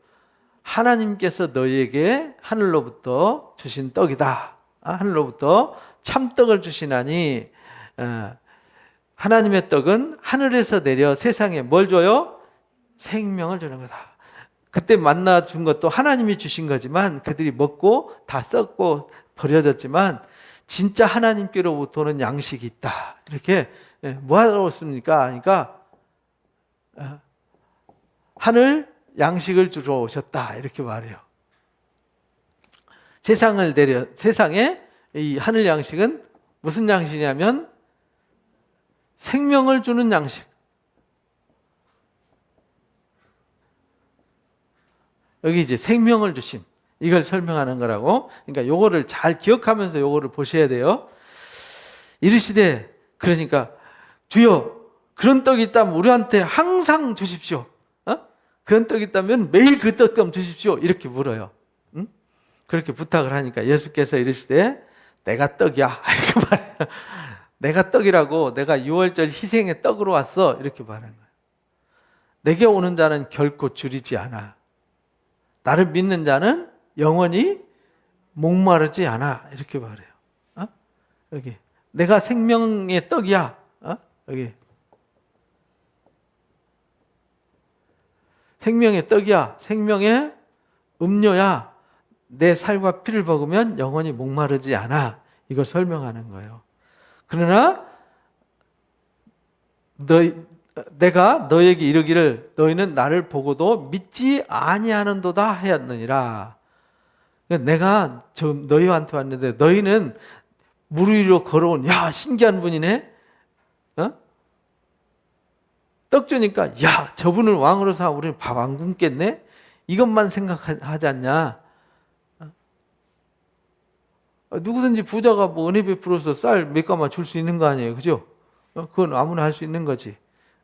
하나님께서 너희에게 하늘로부터 주신 떡이다. 하늘로부터 참떡을 주시나니 하나님의 떡은 하늘에서 내려 세상에 뭘 줘요? 생명을 주는 거다. 그때 만나 준 것도 하나님이 주신 거지만 그들이 먹고 다 썩고 버려졌지만 진짜 하나님께로부터 오는 양식이 있다. 이렇게 뭐하러 왔습니까? 그러니까 하늘 양식을 주러 오셨다. 이렇게 말해요. 세상에 이 하늘 양식은 무슨 양식이냐면 생명을 주는 양식. 여기 이제 생명을 주심. 이걸 설명하는 거라고. 그러니까 요거를 잘 기억하면서 요거를 보셔야 돼요. 이르시되 그러니까 주여 그런 떡이 있다면 우리한테 항상 주십시오. 그런 떡이 있다면 매일 그 떡 좀 주십시오. 이렇게 물어요. 그렇게 부탁을 하니까 예수께서 이르시되 내가 떡이야. 이렇게 말해요. 내가 떡이라고, 내가 6월절 희생의 떡으로 왔어. 이렇게 말하는 거예요. 내게 오는 자는 결코 줄이지 않아. 나를 믿는 자는 영원히 목마르지 않아. 이렇게 말해요. 여기 내가 생명의 떡이야. 여기 생명의 떡이야. 생명의 음료야. 내 살과 피를 먹으면 영원히 목마르지 않아. 이걸 설명하는 거예요. 그러나 내가 너에게 이르기를 너희는 나를 보고도 믿지 아니하는도다 하였느니라. 내가 너희한테 왔는데 너희는 물 위로 걸어온 신기한 분이네. 떡 주니까 저분을 왕으로 삼아 우리는 밥 안 굶겠네. 이것만 생각하지 않냐. 누구든지 부자가 뭐 은혜 베풀어서 쌀 몇 가마 줄 수 있는 거 아니에요, 그죠? 그건 아무나 할 수 있는 거지.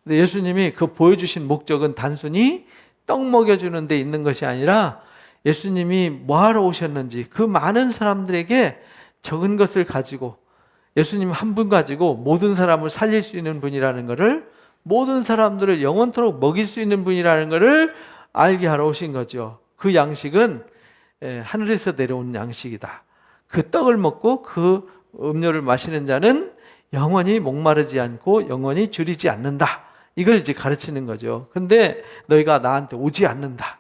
근데 예수님이 그 보여주신 목적은 단순히 떡 먹여주는 데 있는 것이 아니라 예수님이 뭐하러 오셨는지 그 많은 사람들에게 적은 것을 가지고 예수님 한 분 가지고 모든 사람을 살릴 수 있는 분이라는 것을, 모든 사람들을 영원토록 먹일 수 있는 분이라는 것을 알게 하러 오신 거죠. 그 양식은 하늘에서 내려온 양식이다. 그 떡을 먹고 그 음료를 마시는 자는 영원히 목마르지 않고 영원히 줄이지 않는다. 이걸 이제 가르치는 거죠. 근데 너희가 나한테 오지 않는다.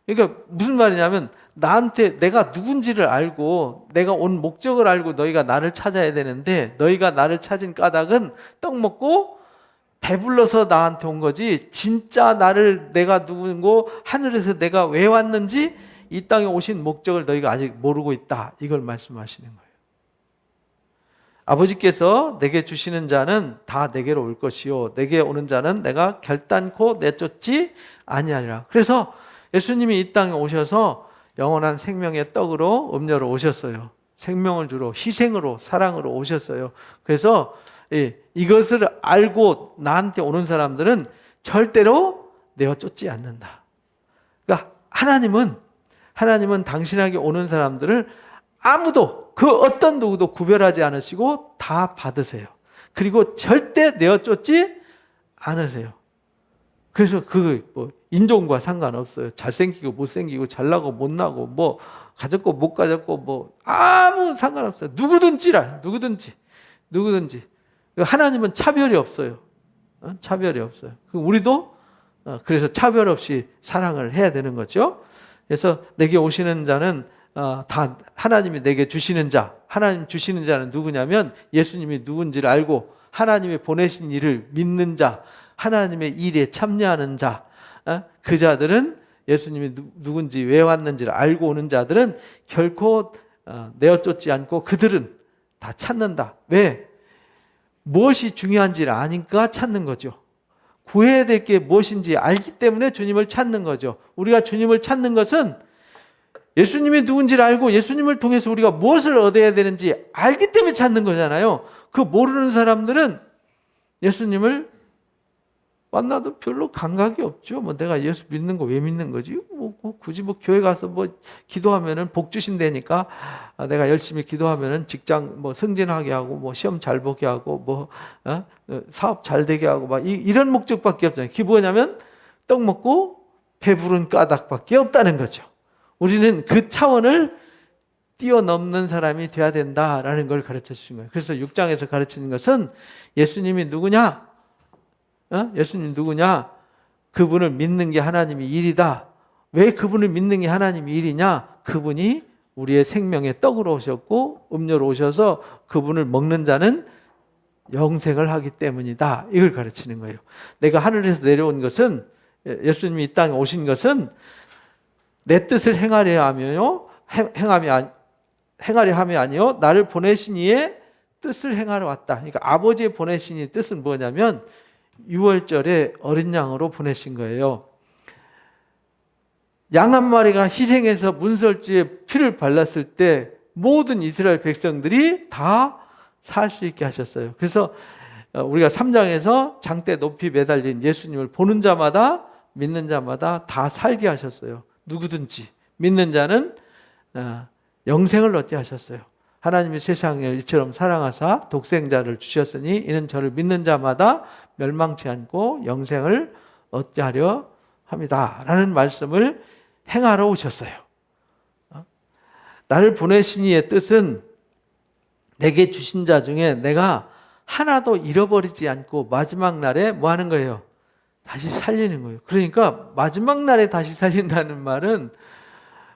그러니까 무슨 말이냐면 나한테 내가 누군지를 알고 내가 온 목적을 알고 너희가 나를 찾아야 되는데 너희가 나를 찾은 까닭은 떡 먹고 배불러서 나한테 온 거지 진짜 내가 누구고 하늘에서 내가 왜 왔는지 이 땅에 오신 목적을 너희가 아직 모르고 있다. 이걸 말씀하시는 거예요. 아버지께서 내게 주시는 자는 다 내게로 올 것이요 내게 오는 자는 내가 결단코 내쫓지 아니하리라. 그래서 예수님이 이 땅에 오셔서 영원한 생명의 떡으로 음료로 오셨어요. 생명을 주러 희생으로 사랑으로 오셨어요. 그래서 이것을 알고 나한테 오는 사람들은 절대로 내어쫓지 않는다. 그러니까 하나님은 당신에게 오는 사람들을 아무도 그 어떤 누구도 구별하지 않으시고 다 받으세요. 그리고 절대 내어쫓지 않으세요. 그래서 인종과 상관없어요. 잘생기고 못생기고 잘나고 못나고 뭐 가졌고 못 가졌고 뭐 아무 상관없어요. 누구든지 하나님은 차별이 없어요. 차별이 없어요. 우리도 그래서 차별 없이 사랑을 해야 되는 거죠. 그래서 내게 오시는 자는 다 하나님이 내게 주시는 자, 하나님 주시는 자는 누구냐면 예수님이 누군지를 알고 하나님이 보내신 일을 믿는 자, 하나님의 일에 참여하는 자, 그 자들은 예수님이 누군지 왜 왔는지를 알고 오는 자들은 결코 내어쫓지 않고 그들은 다 찾는다. 왜? 무엇이 중요한지를 아니까 찾는 거죠. 구해야 될 게 무엇인지 알기 때문에 주님을 찾는 거죠. 우리가 주님을 찾는 것은 예수님이 누군지를 알고 예수님을 통해서 우리가 무엇을 얻어야 되는지 알기 때문에 찾는 거잖아요. 그 모르는 사람들은 예수님을 만나도 별로 감각이 없죠. 뭐 내가 예수 믿는 거 왜 믿는 거지? 굳이 교회 가서 기도하면은 복 주신다니까 내가 열심히 기도하면은 직장 승진하게 하고 시험 잘 보게 하고 사업 잘 되게 하고 이런 목적밖에 없잖아요. 그게 뭐냐면 떡 먹고 배부른 까닭밖에 없다는 거죠. 우리는 그 차원을 뛰어넘는 사람이 돼야 된다라는 걸 가르쳐 주신 거예요. 그래서 6장에서 가르치는 것은 예수님이 누구냐? 예수님 누구냐? 그분을 믿는 게 하나님의 일이다. 왜 그분을 믿는 게 하나님의 일이냐? 그분이 우리의 생명의 떡으로 오셨고 음료로 오셔서 그분을 먹는 자는 영생을 하기 때문이다. 이걸 가르치는 거예요. 내가 하늘에서 내려온 것은 예수님이 이 땅에 오신 것은 내 뜻을 행하려 하며요. 행하려 함이 아니요 나를 보내신 이의 뜻을 행하러 왔다. 그러니까 아버지의 보내신 이의 뜻은 뭐냐면 유월절에 어린 양으로 보내신 거예요. 양 한 마리가 희생해서 문설주에 피를 발랐을 때 모든 이스라엘 백성들이 다 살 수 있게 하셨어요. 그래서 우리가 3장에서 장대 높이 매달린 예수님을 보는 자마다 믿는 자마다 다 살게 하셨어요. 누구든지 믿는 자는 영생을 얻게 하셨어요. 하나님이 세상을 이처럼 사랑하사 독생자를 주셨으니 이는 저를 믿는 자마다 멸망치 않고 영생을 얻게 하려 합니다. 라는 말씀을 행하러 오셨어요. 나를 보내신 이의 뜻은 내게 주신 자 중에 내가 하나도 잃어버리지 않고 마지막 날에 뭐 하는 거예요? 다시 살리는 거예요. 그러니까 마지막 날에 다시 살린다는 말은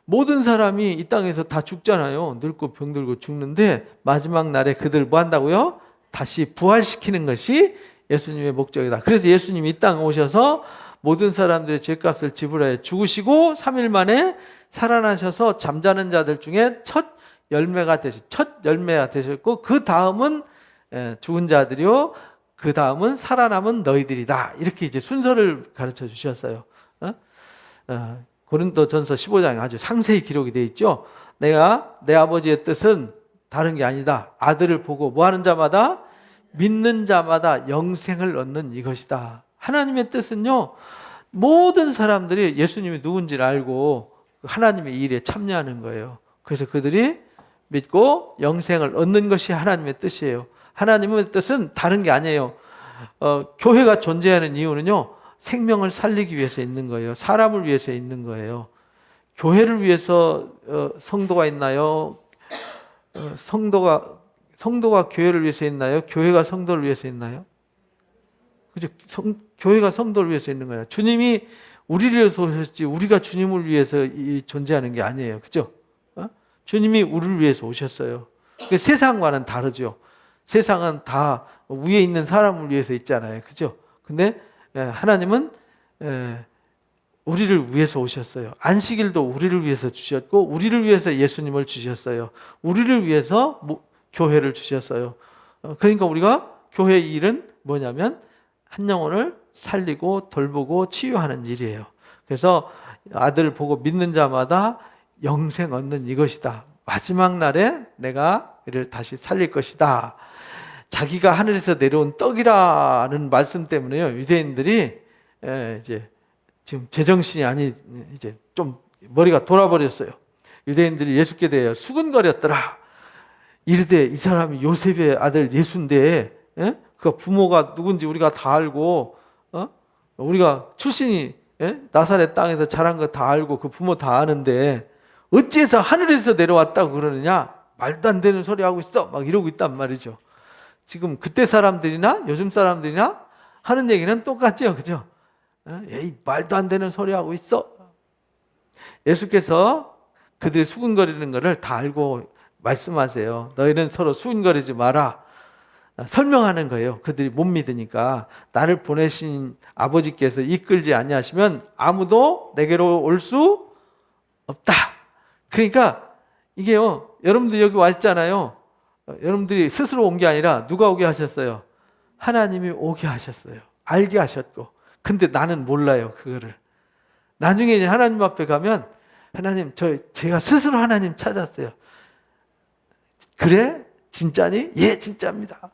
모든 사람이 이 땅에서 다 죽잖아요. 늙고 병들고 죽는데 마지막 날에 그들 뭐 한다고요? 다시 부활시키는 것이 예수님의 목적이다. 그래서 예수님이 이 땅에 오셔서 모든 사람들의 죄값을 지불하여 죽으시고 3일 만에 살아나셔서 잠자는 자들 중에 첫 열매가 되셨고 그 다음은 죽은 자들이요 그 다음은 살아남은 너희들이다. 이렇게 이제 순서를 가르쳐 주셨어요. 고린도전서 15장에 아주 상세히 기록이 되어 있죠. 내가 내 아버지의 뜻은 다른 게 아니다. 아들을 보고 뭐 하는 자마다 믿는 자마다 영생을 얻는 이것이다. 하나님의 뜻은요 모든 사람들이 예수님이 누군지를 알고 하나님의 일에 참여하는 거예요. 그래서 그들이 믿고 영생을 얻는 것이 하나님의 뜻이에요. 하나님의 뜻은 다른 게 아니에요. 교회가 존재하는 이유는요 생명을 살리기 위해서 있는 거예요. 사람을 위해서 있는 거예요. 교회를 위해서 성도가 있나요? 성도가 교회를 위해서 있나요? 교회가 성도를 위해서 있나요? 그죠? 교회가 성도를 위해서 있는 거예요. 주님이 우리를 위해서 오셨지 우리가 주님을 위해서 존재하는 게 아니에요. 그죠? 주님이 우리를 위해서 오셨어요. 세상과는 다르죠. 세상은 다 위에 있는 사람을 위해서 있잖아요. 그죠? 근데 하나님은 우리를 위해서 오셨어요. 안식일도 우리를 위해서 주셨고 우리를 위해서 예수님을 주셨어요. 우리를 위해서 교회를 주셨어요. 그러니까 우리가 교회의 일은 뭐냐면 한 영혼을 살리고 돌보고 치유하는 일이에요. 그래서 아들을 보고 믿는 자마다 영생 얻는 이것이다. 마지막 날에 내가 이를 다시 살릴 것이다. 자기가 하늘에서 내려온 떡이라는 말씀 때문에요. 유대인들이 이제 지금 제정신이 아니 이제 좀 머리가 돌아버렸어요. 유대인들이 예수께 대하여 수군거렸더라. 이르되 이 사람이 요셉의 아들 예수인데 그 부모가 누군지 우리가 다 알고 우리가 출신이 예? 나사렛 땅에서 자란 거 다 알고 그 부모 다 아는데 어찌해서 하늘에서 내려왔다고 그러느냐? 말도 안 되는 소리 하고 있어. 막 이러고 있단 말이죠. 지금 그때 사람들이나 요즘 사람들이나 하는 얘기는 똑같죠. 그죠? 에이, 말도 안 되는 소리 하고 있어. 예수께서 그들이 수군거리는 것을 다 알고 말씀하세요. 너희는 서로 수군거리지 마라. 설명하는 거예요. 그들이 못 믿으니까. 나를 보내신 아버지께서 이끌지 아니하시면 아무도 내게로 올 수 없다. 그러니까 이게요, 여러분들 여기 왔잖아요. 여러분들이 스스로 온 게 아니라 누가 오게 하셨어요? 하나님이 오게 하셨어요. 알게 하셨고. 근데 나는 몰라요, 그거를. 나중에 이제 하나님 앞에 가면 하나님, 제가 스스로 하나님 찾았어요. 그래? 진짜니? 예, 진짜입니다.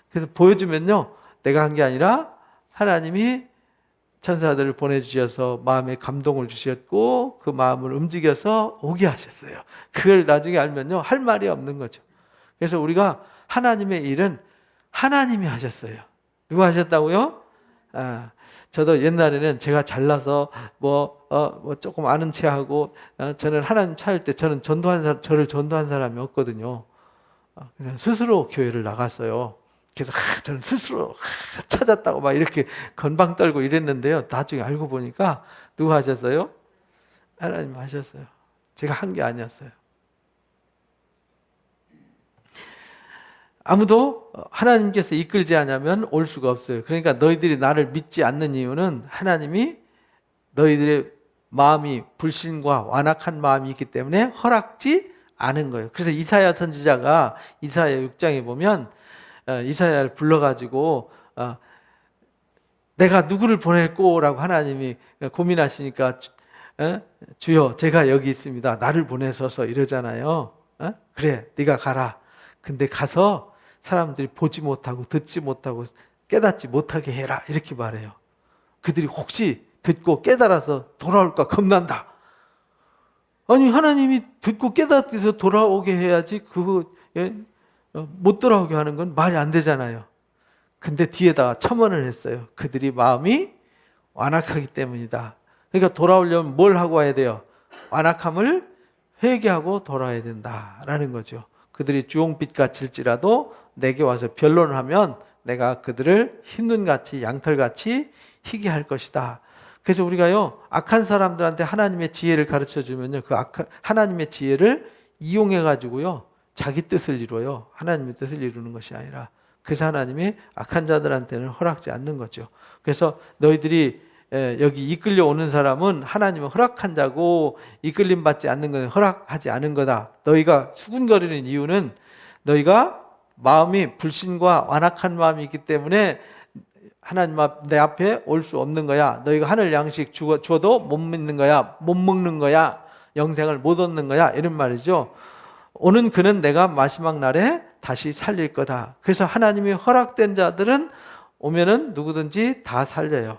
그래서 보여주면요, 내가 한 게 아니라 하나님이 천사들을 보내주셔서 마음에 감동을 주셨고 그 마음을 움직여서 오게 하셨어요. 그걸 나중에 알면요, 할 말이 없는 거죠. 그래서 우리가 하나님의 일은 하나님이 하셨어요. 누가 하셨다고요? 저도 옛날에는 제가 잘나서 조금 아는 체하고 저는 하나님 찾을 때 저는 저를 전도한 사람이 없거든요. 그냥 스스로 교회를 나갔어요. 그래서 저는 스스로 찾았다고 막 이렇게 건방 떨고 이랬는데요. 나중에 알고 보니까 누가 하셨어요? 하나님 하셨어요. 제가 한 게 아니었어요. 아무도 하나님께서 이끌지 않으면 올 수가 없어요. 그러니까 너희들이 나를 믿지 않는 이유는 하나님이 너희들의 마음이 불신과 완악한 마음이 있기 때문에 허락지 않은 거예요. 그래서 이사야 선지자가 이사야 6장에 보면 이사야를 불러가지고 내가 누구를 보낼꼬라고 하나님이 고민하시니까 주여 제가 여기 있습니다. 나를 보내소서 이러잖아요. 그래 네가 가라. 근데 가서 사람들이 보지 못하고 듣지 못하고 깨닫지 못하게 해라 이렇게 말해요. 그들이 혹시 듣고 깨달아서 돌아올까 겁난다. 아니 하나님이 듣고 깨닫아서 돌아오게 해야지 그거 못 돌아오게 하는 건 말이 안 되잖아요. 근데 뒤에다가 첨언을 했어요. 그들이 마음이 완악하기 때문이다. 그러니까 돌아오려면 뭘 하고 와야 돼요? 완악함을 회개하고 돌아와야 된다라는 거죠. 그들이 주홍빛 같을지라도 내게 와서 변론을 하면 내가 그들을 흰눈같이 양털같이 희게 할 것이다. 그래서 우리가요, 악한 사람들한테 하나님의 지혜를 가르쳐 주면요, 하나님의 지혜를 이용해 가지고요 자기 뜻을 이루어요. 하나님의 뜻을 이루는 것이 아니라. 그래서 하나님이 악한 자들한테는 허락지 않는 거죠. 그래서 너희들이 여기 이끌려 오는 사람은 하나님은 허락한 자고 이끌림 받지 않는 것은 허락하지 않은 거다. 너희가 수군거리는 이유는 너희가 마음이 불신과 완악한 마음이 있기 때문에 하나님 내 앞에 올 수 없는 거야. 너희가 하늘 양식 주어도 못 믿는 거야. 못 먹는 거야. 영생을 못 얻는 거야. 이런 말이죠. 오는 그는 내가 마지막 날에 다시 살릴 거다. 그래서 하나님이 허락된 자들은 오면은 누구든지 다 살려요.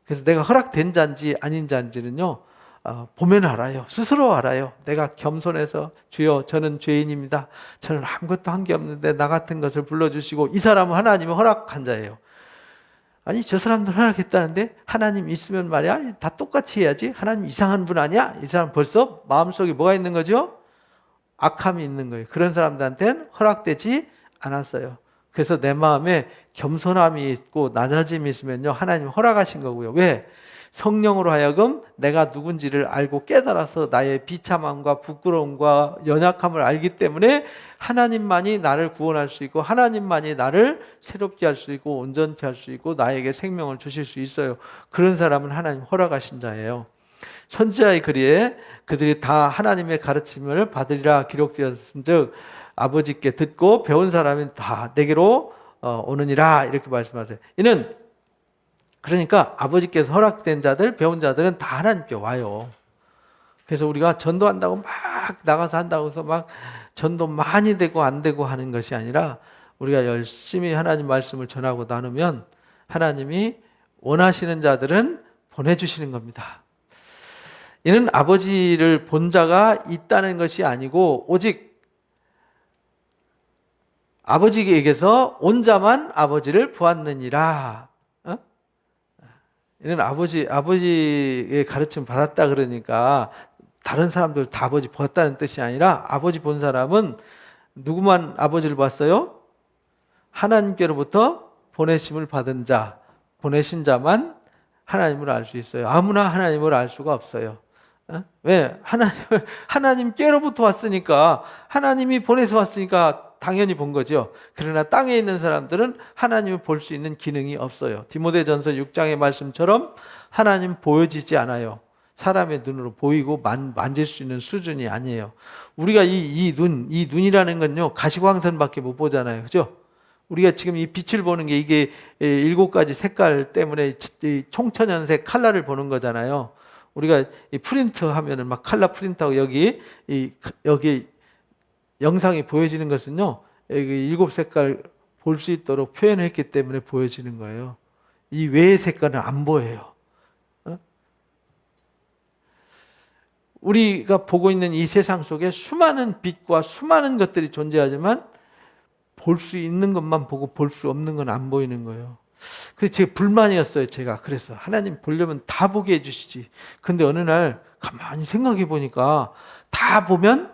그래서 내가 허락된 자인지 아닌 자인지는요, 보면 알아요. 스스로 알아요. 내가 겸손해서 주여 저는 죄인입니다. 저는 아무것도 한 게 없는데 나 같은 것을 불러주시고 이 사람은 하나님이 허락한 자예요. 아니 저 사람들 허락했다는데 하나님 있으면 말이야 다 똑같이 해야지. 하나님 이상한 분 아니야? 이 사람 벌써 마음속에 뭐가 있는 거죠? 악함이 있는 거예요. 그런 사람들한테는 허락되지 않았어요. 그래서 내 마음에 겸손함이 있고 낮아짐이 있으면요 하나님 허락하신 거고요. 왜? 성령으로 하여금 내가 누군지를 알고 깨달아서 나의 비참함과 부끄러움과 연약함을 알기 때문에 하나님만이 나를 구원할 수 있고 하나님만이 나를 새롭게 할 수 있고 온전케 할 수 있고 나에게 생명을 주실 수 있어요. 그런 사람은 하나님 허락하신 자예요. 선지자의 글에 그들이 다 하나님의 가르침을 받으리라 기록되었은즉 아버지께 듣고 배운 사람은 다 내게로 오느니라 이렇게 말씀하세요. 이는 그러니까 아버지께서 허락된 자들, 배운 자들은 다 하나님께 와요. 그래서 우리가 전도한다고 막 나가서 한다고 해서 막 전도 많이 되고 안 되고 하는 것이 아니라 우리가 열심히 하나님 말씀을 전하고 나누면 하나님이 원하시는 자들은 보내주시는 겁니다. 이는 아버지를 본 자가 있다는 것이 아니고 오직 아버지에게서 온 자만 아버지를 보았느니라. 이는 아버지의 가르침 받았다 그러니까 다른 사람들 다 아버지 보았다는 뜻이 아니라 아버지 본 사람은 누구만 아버지를 봤어요? 하나님께로부터 보내심을 받은 자, 보내신 자만 하나님을 알 수 있어요. 아무나 하나님을 알 수가 없어요. 왜? 하나님께로부터 왔으니까, 하나님이 보내서 왔으니까 당연히 본 거죠. 그러나 땅에 있는 사람들은 하나님을 볼 수 있는 기능이 없어요. 디모데전서 6장의 말씀처럼 하나님 보여지지 않아요. 사람의 눈으로 보이고 만질 수 있는 수준이 아니에요. 우리가 이 눈이라는 건요, 가시광선밖에 못 보잖아요. 그죠? 우리가 지금 이 빛을 보는 게 이게 7가지 색깔 때문에 총천연색 칼라를 보는 거잖아요. 우리가 이 프린트 하면은 막 칼라 프린트하고 여기 영상이 보여지는 것은요, 여기 7색깔 볼 수 있도록 표현을 했기 때문에 보여지는 거예요. 이 외의 색깔은 안 보여요. 우리가 보고 있는 이 세상 속에 수많은 빛과 수많은 것들이 존재하지만 볼 수 있는 것만 보고 볼 수 없는 건 안 보이는 거예요. 그게 제 불만이었어요. 제가 그래서 하나님 보려면 다 보게 해주시지. 근데 어느 날 가만히 생각해 보니까 다 보면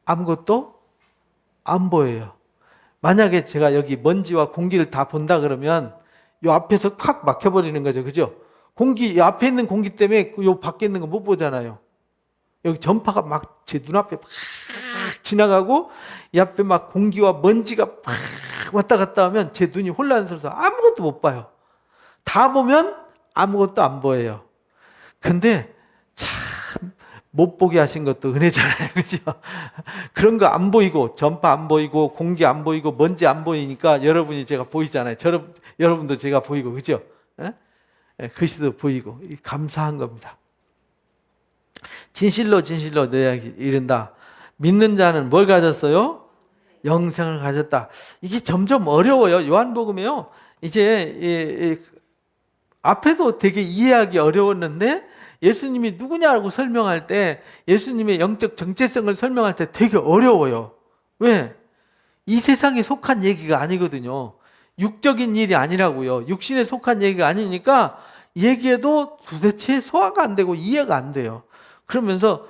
아무것도 안 보여요. 만약에 제가 여기 먼지와 공기를 다 본다 그러면 요 앞에서 콱 막혀버리는 거죠. 그죠? 이 앞에 있는 공기 때문에 요 밖에 있는 거 못 보잖아요. 여기 전파가 막 제 눈앞에 막 지나가고 이 앞에 막 공기와 먼지가 막 왔다 갔다 하면 제 눈이 혼란스러워서 아무것도 못 봐요. 다 보면 아무것도 안 보여요. 근데 참 못 보게 하신 것도 은혜잖아요. 그죠? 그런 거 안 보이고 전파 안 보이고 공기 안 보이고 먼지 안 보이니까 여러분이 제가 보이잖아요. 여러분도 제가 보이고 그죠? 글씨도 보이고 감사한 겁니다. 진실로 너희에게 이른다. 믿는 자는 뭘 가졌어요? 영생을 가졌다. 이게 점점 어려워요. 요한복음에요. 이제 앞에도 되게 이해하기 어려웠는데 예수님이 누구냐고 설명할 때 예수님의 영적 정체성을 설명할 때 되게 어려워요. 왜? 이 세상에 속한 얘기가 아니거든요. 육적인 일이 아니라고요. 육신에 속한 얘기가 아니니까 얘기해도 도대체 소화가 안 되고 이해가 안 돼요. 그러면서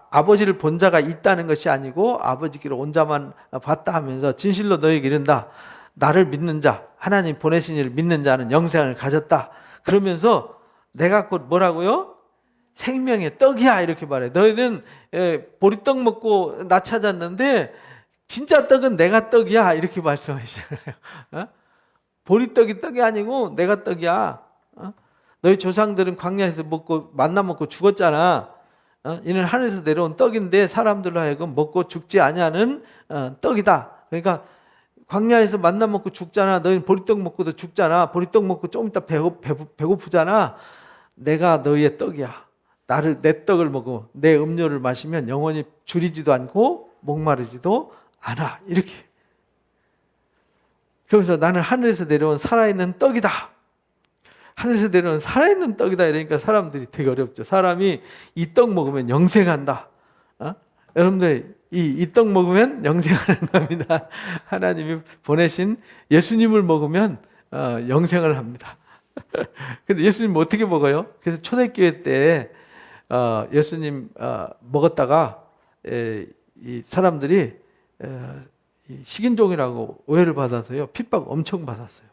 아버지를 본 자가 있다는 것이 아니고 아버지께로 온 자만 봤다 하면서 진실로 너에게 이른다. 나를 믿는 자, 하나님 보내신 이를 믿는 자는 영생을 가졌다. 그러면서 내가 곧 뭐라고요? 생명의 떡이야 이렇게 말해. 너희는 보리떡 먹고 나 찾았는데 진짜 떡은 내가 떡이야 이렇게 말씀하시잖아요. 보리떡이 떡이 아니고 내가 떡이야. 너희 조상들은 광야에서 만나 먹고 죽었잖아. 이는 하늘에서 내려온 떡인데 사람들로 하여금 먹고 죽지 아니하는 떡이다. 그러니까 광야에서 만나 먹고 죽잖아. 너희는 보리떡 먹고도 죽잖아. 보리떡 먹고 좀 이따 배고프잖아. 내가 너희의 떡이야. 내 떡을 먹고 내 음료를 마시면 영원히 줄이지도 않고 목마르지도 않아. 이렇게. 그러면서 나는 하늘에서 내려온 살아있는 떡이다. 하늘에서 내려온 살아있는 떡이다. 이러니까 사람들이 되게 어렵죠. 사람이 이 떡 먹으면 영생한다. 여러분들 이 떡 먹으면 영생하는 겁니다. 하나님이 보내신 예수님을 먹으면 영생을 합니다. 근데 예수님 어떻게 먹어요? 그래서 초대교회 때 예수님 먹었다가 이 사람들이 식인종이라고 오해를 받아서요. 핍박 엄청 받았어요.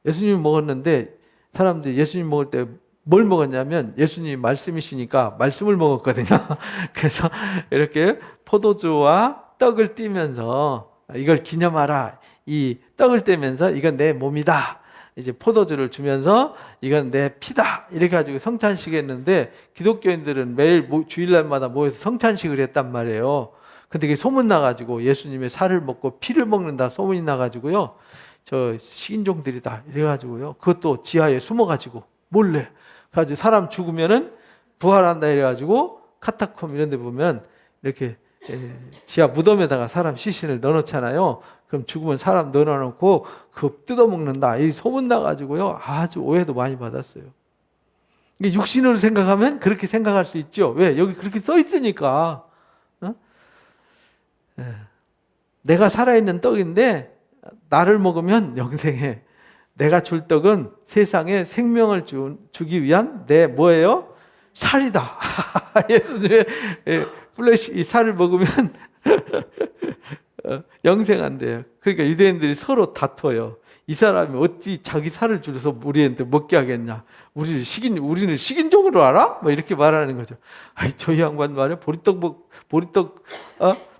예수님 먹었는데 사람들이 예수님 먹을 때 뭘 먹었냐면 예수님이 말씀이시니까 말씀을 먹었거든요. 그래서 이렇게 포도주와 떡을 띠면서 이걸 기념하라. 이 떡을 떼면서 이건 내 몸이다. 이제 포도주를 주면서 이건 내 피다. 이렇게 가지고 성찬식 했는데 기독교인들은 매일 주일날마다 모여서 성찬식을 했단 말이에요. 근데 그게 소문 나가지고 예수님의 살을 먹고 피를 먹는다 소문이 나가지고요. 저 식인종들이다 이래가지고요. 그것도 지하에 숨어가지고 몰래 가지고 사람 죽으면은 부활한다 이래가지고 카타콤 이런 데 보면 이렇게 지하 무덤에다가 사람 시신을 넣어놓잖아요. 그럼 죽으면 사람 넣어놓고 그거 뜯어먹는다 이 소문 나가지고요. 아주 오해도 많이 받았어요. 이게 육신으로 생각하면 그렇게 생각할 수 있죠. 왜? 여기 그렇게 써 있으니까. 내가 살아있는 떡인데 나를 먹으면 영생해. 내가 줄 떡은 세상에 생명을 주기 위한 내 뭐예요? 살이다. 예수님의 플래시 이 살을 먹으면 영생한대요. 그러니까 유대인들이 서로 다퉈요. 이 사람이 어찌 자기 살을 줄여서 우리한테 먹게 하겠냐? 우리는 식인종으로 알아? 뭐 이렇게 말하는 거죠. 아이 저 양반 말이야 보리떡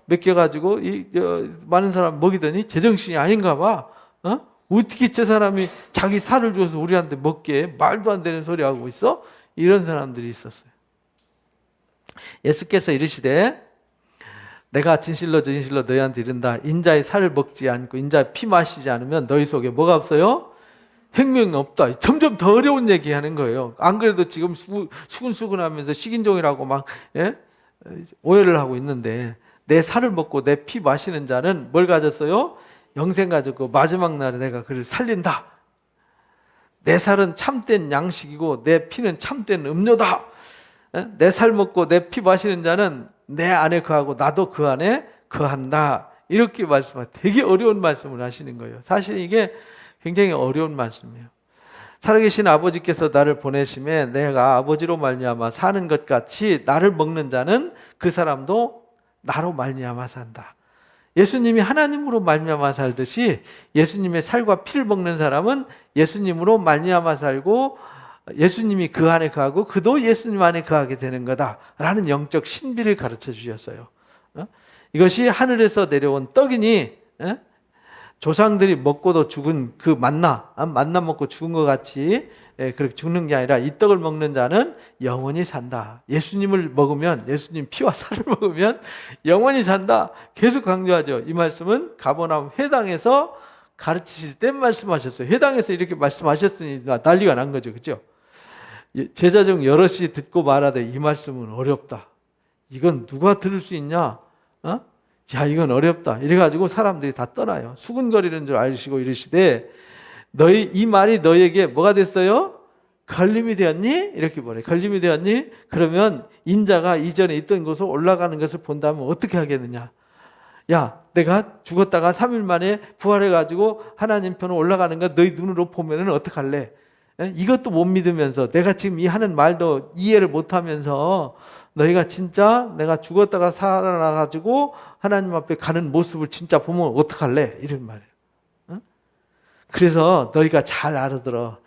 몇 개 가지고 많은 사람 먹이더니 제정신이 아닌가 봐. 어떻게 저 사람이 자기 살을 줘서 우리한테 먹게 해? 말도 안 되는 소리 하고 있어? 이런 사람들이 있었어요. 예수께서 이르시되 내가 진실로 너희한테 이른다. 인자의 살을 먹지 않고 인자의 피 마시지 않으면 너희 속에 뭐가 없어요? 생명이 없다. 점점 더 어려운 얘기하는 거예요. 안 그래도 지금 수근수근하면서 식인종이라고 막 오해를 하고 있는데 내 살을 먹고 내 피 마시는 자는 뭘 가졌어요? 영생 가졌고 마지막 날에 내가 그를 살린다. 내 살은 참된 양식이고 내 피는 참된 음료다. 내 살 먹고 내 피 마시는 자는 내 안에 거하고 나도 그 안에 거한다. 이렇게 말씀하세요. 되게 어려운 말씀을 하시는 거예요. 사실 이게 굉장히 어려운 말씀이에요. 살아계신 아버지께서 나를 보내심에 내가 아버지로 말미암아 사는 것 같이 나를 먹는 자는 그 사람도 나로 말미암아 산다. 예수님이 하나님으로 말미암아 살듯이 예수님의 살과 피를 먹는 사람은 예수님으로 말미암아 살고 예수님이 그 안에 거하고 그도 예수님 안에 거하게 되는 거다라는 영적 신비를 가르쳐 주셨어요. 이것이 하늘에서 내려온 떡이니 조상들이 먹고도 죽은 그 만나 먹고 죽은 것 같이 그렇게 죽는 게 아니라 이 떡을 먹는 자는 영원히 산다. 예수님을 먹으면 예수님 피와 살을 먹으면 영원히 산다. 계속 강조하죠. 이 말씀은 가버나움 회당에서 가르치실 때 말씀하셨어요. 회당에서 이렇게 말씀하셨으니 난리가 난 거죠. 그렇죠? 제자 중 여럿이 듣고 말하되 이 말씀은 어렵다. 이건 누가 들을 수 있냐? 야 이건 어렵다. 이래가지고 사람들이 다 떠나요. 수근거리는 줄 아시고 이르시되 이 말이 너희에게 뭐가 됐어요? 걸림이 되었니? 이렇게 말해요. 걸림이 되었니? 그러면 인자가 이전에 있던 곳으로 올라가는 것을 본다면 어떻게 하겠느냐? 야 내가 죽었다가 3일 만에 부활해가지고 하나님 편으로 올라가는 거 너희 눈으로 보면은 어떡할래? 이것도 못 믿으면서 내가 지금 이 하는 말도 이해를 못하면서 너희가 진짜 내가 죽었다가 살아나가지고 하나님 앞에 가는 모습을 진짜 보면 어떡할래? 이런 말이에요. 그래서 너희가 잘 알아들어.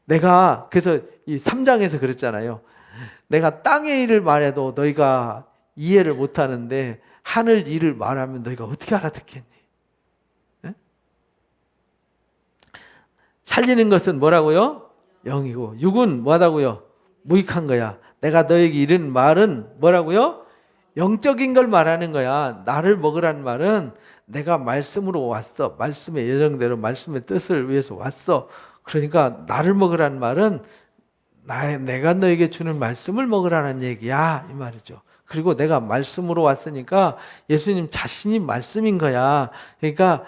내가 그래서 이 3장에서 그랬잖아요. 내가 땅의 일을 말해도 너희가 이해를 못하는데 하늘 일을 말하면 너희가 어떻게 알아듣겠니? 살리는 것은 뭐라고요? 영이고 육은 뭐하다고요? 무익한 거야. 내가 너에게 이른 말은 뭐라고요? 영적인 걸 말하는 거야. 나를 먹으라는 말은 내가 말씀으로 왔어. 말씀의 예정대로 말씀의 뜻을 위해서 왔어. 그러니까 나를 먹으라는 말은 내가 너에게 주는 말씀을 먹으라는 얘기야. 이 말이죠. 그리고 내가 말씀으로 왔으니까 예수님 자신이 말씀인 거야. 그러니까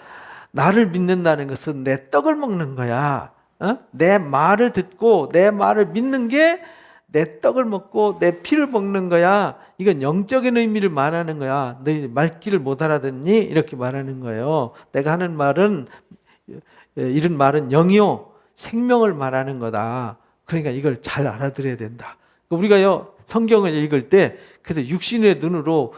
나를 믿는다는 것은 내 떡을 먹는 거야. 내 말을 듣고 내 말을 믿는 게 내 떡을 먹고 내 피를 먹는 거야. 이건 영적인 의미를 말하는 거야. 너희 말귀를 못 알아듣니? 이렇게 말하는 거예요. 내가 하는 말은 이런 말은 영이요 생명을 말하는 거다. 그러니까 이걸 잘 알아들어야 된다. 우리가요 성경을 읽을 때 그래서 육신의 눈으로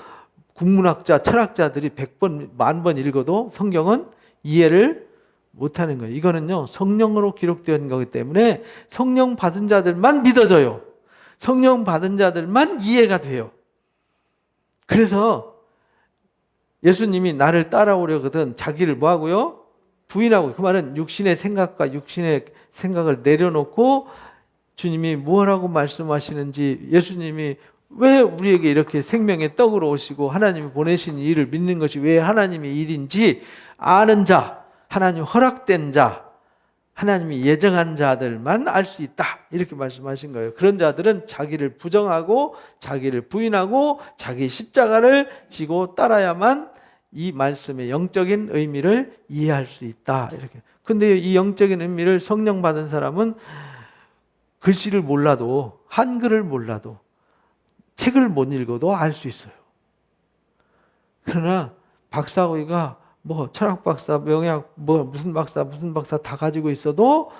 국문학자, 철학자들이 100번, 10,000번 읽어도 성경은 이해를 못하는 거예요. 이거는요 성령으로 기록된 거기 때문에 성령 받은 자들만 믿어져요. 성령 받은 자들만 이해가 돼요. 그래서 예수님이 나를 따라오려거든 자기를 뭐하고요? 부인하고, 그 말은 육신의 생각과 육신의 생각을 내려놓고 주님이 무엇라고 말씀하시는지, 예수님이 왜 우리에게 이렇게 생명의 떡으로 오시고 하나님이 보내신 일을 믿는 것이 왜 하나님의 일인지 아는 자, 하나님 허락된 자, 하나님이 예정한 자들만 알 수 있다. 이렇게 말씀하신 거예요. 그런 자들은 자기를 부정하고 자기를 부인하고 자기 십자가를 지고 따라야만 이 말씀의 영적인 의미를 이해할 수 있다. 이렇게. 근데 이 영적인 의미를 성령 받은 사람은 글씨를 몰라도, 한글을 몰라도, 책을 못 읽어도 알 수 있어요. 그러나 박사오이가 뭐 철학 박사, 명약, 뭐 무슨 박사 다 가지고 있어도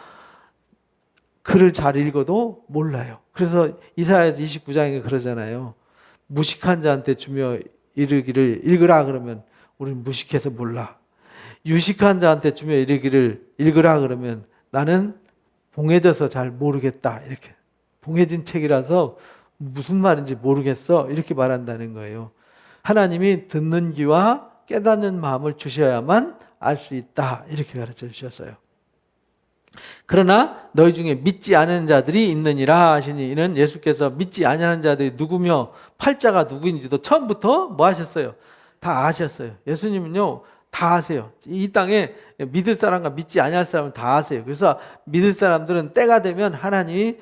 글을 잘 읽어도 몰라요. 그래서 이사야서 29장에 그러잖아요. 무식한 자한테 주며 이르기를 읽으라 그러면 우리는 무식해서 몰라. 유식한 자한테 주며 이르기를 읽으라 그러면 나는 봉해져서 잘 모르겠다. 이렇게. 봉해진 책이라서 무슨 말인지 모르겠어. 이렇게 말한다는 거예요. 하나님이 듣는 귀와 깨닫는 마음을 주셔야만 알 수 있다. 이렇게 가르쳐 주셨어요. 그러나 너희 중에 믿지 않은 자들이 있느니라 하시니, 이는 예수께서 믿지 아니하는 자들이 누구며 팔자가 누구인지도 처음부터 뭐 하셨어요? 다 아셨어요. 예수님은요 다 아세요. 이 땅에 믿을 사람과 믿지 아니할 사람은 다 아세요. 그래서 믿을 사람들은 때가 되면 하나님이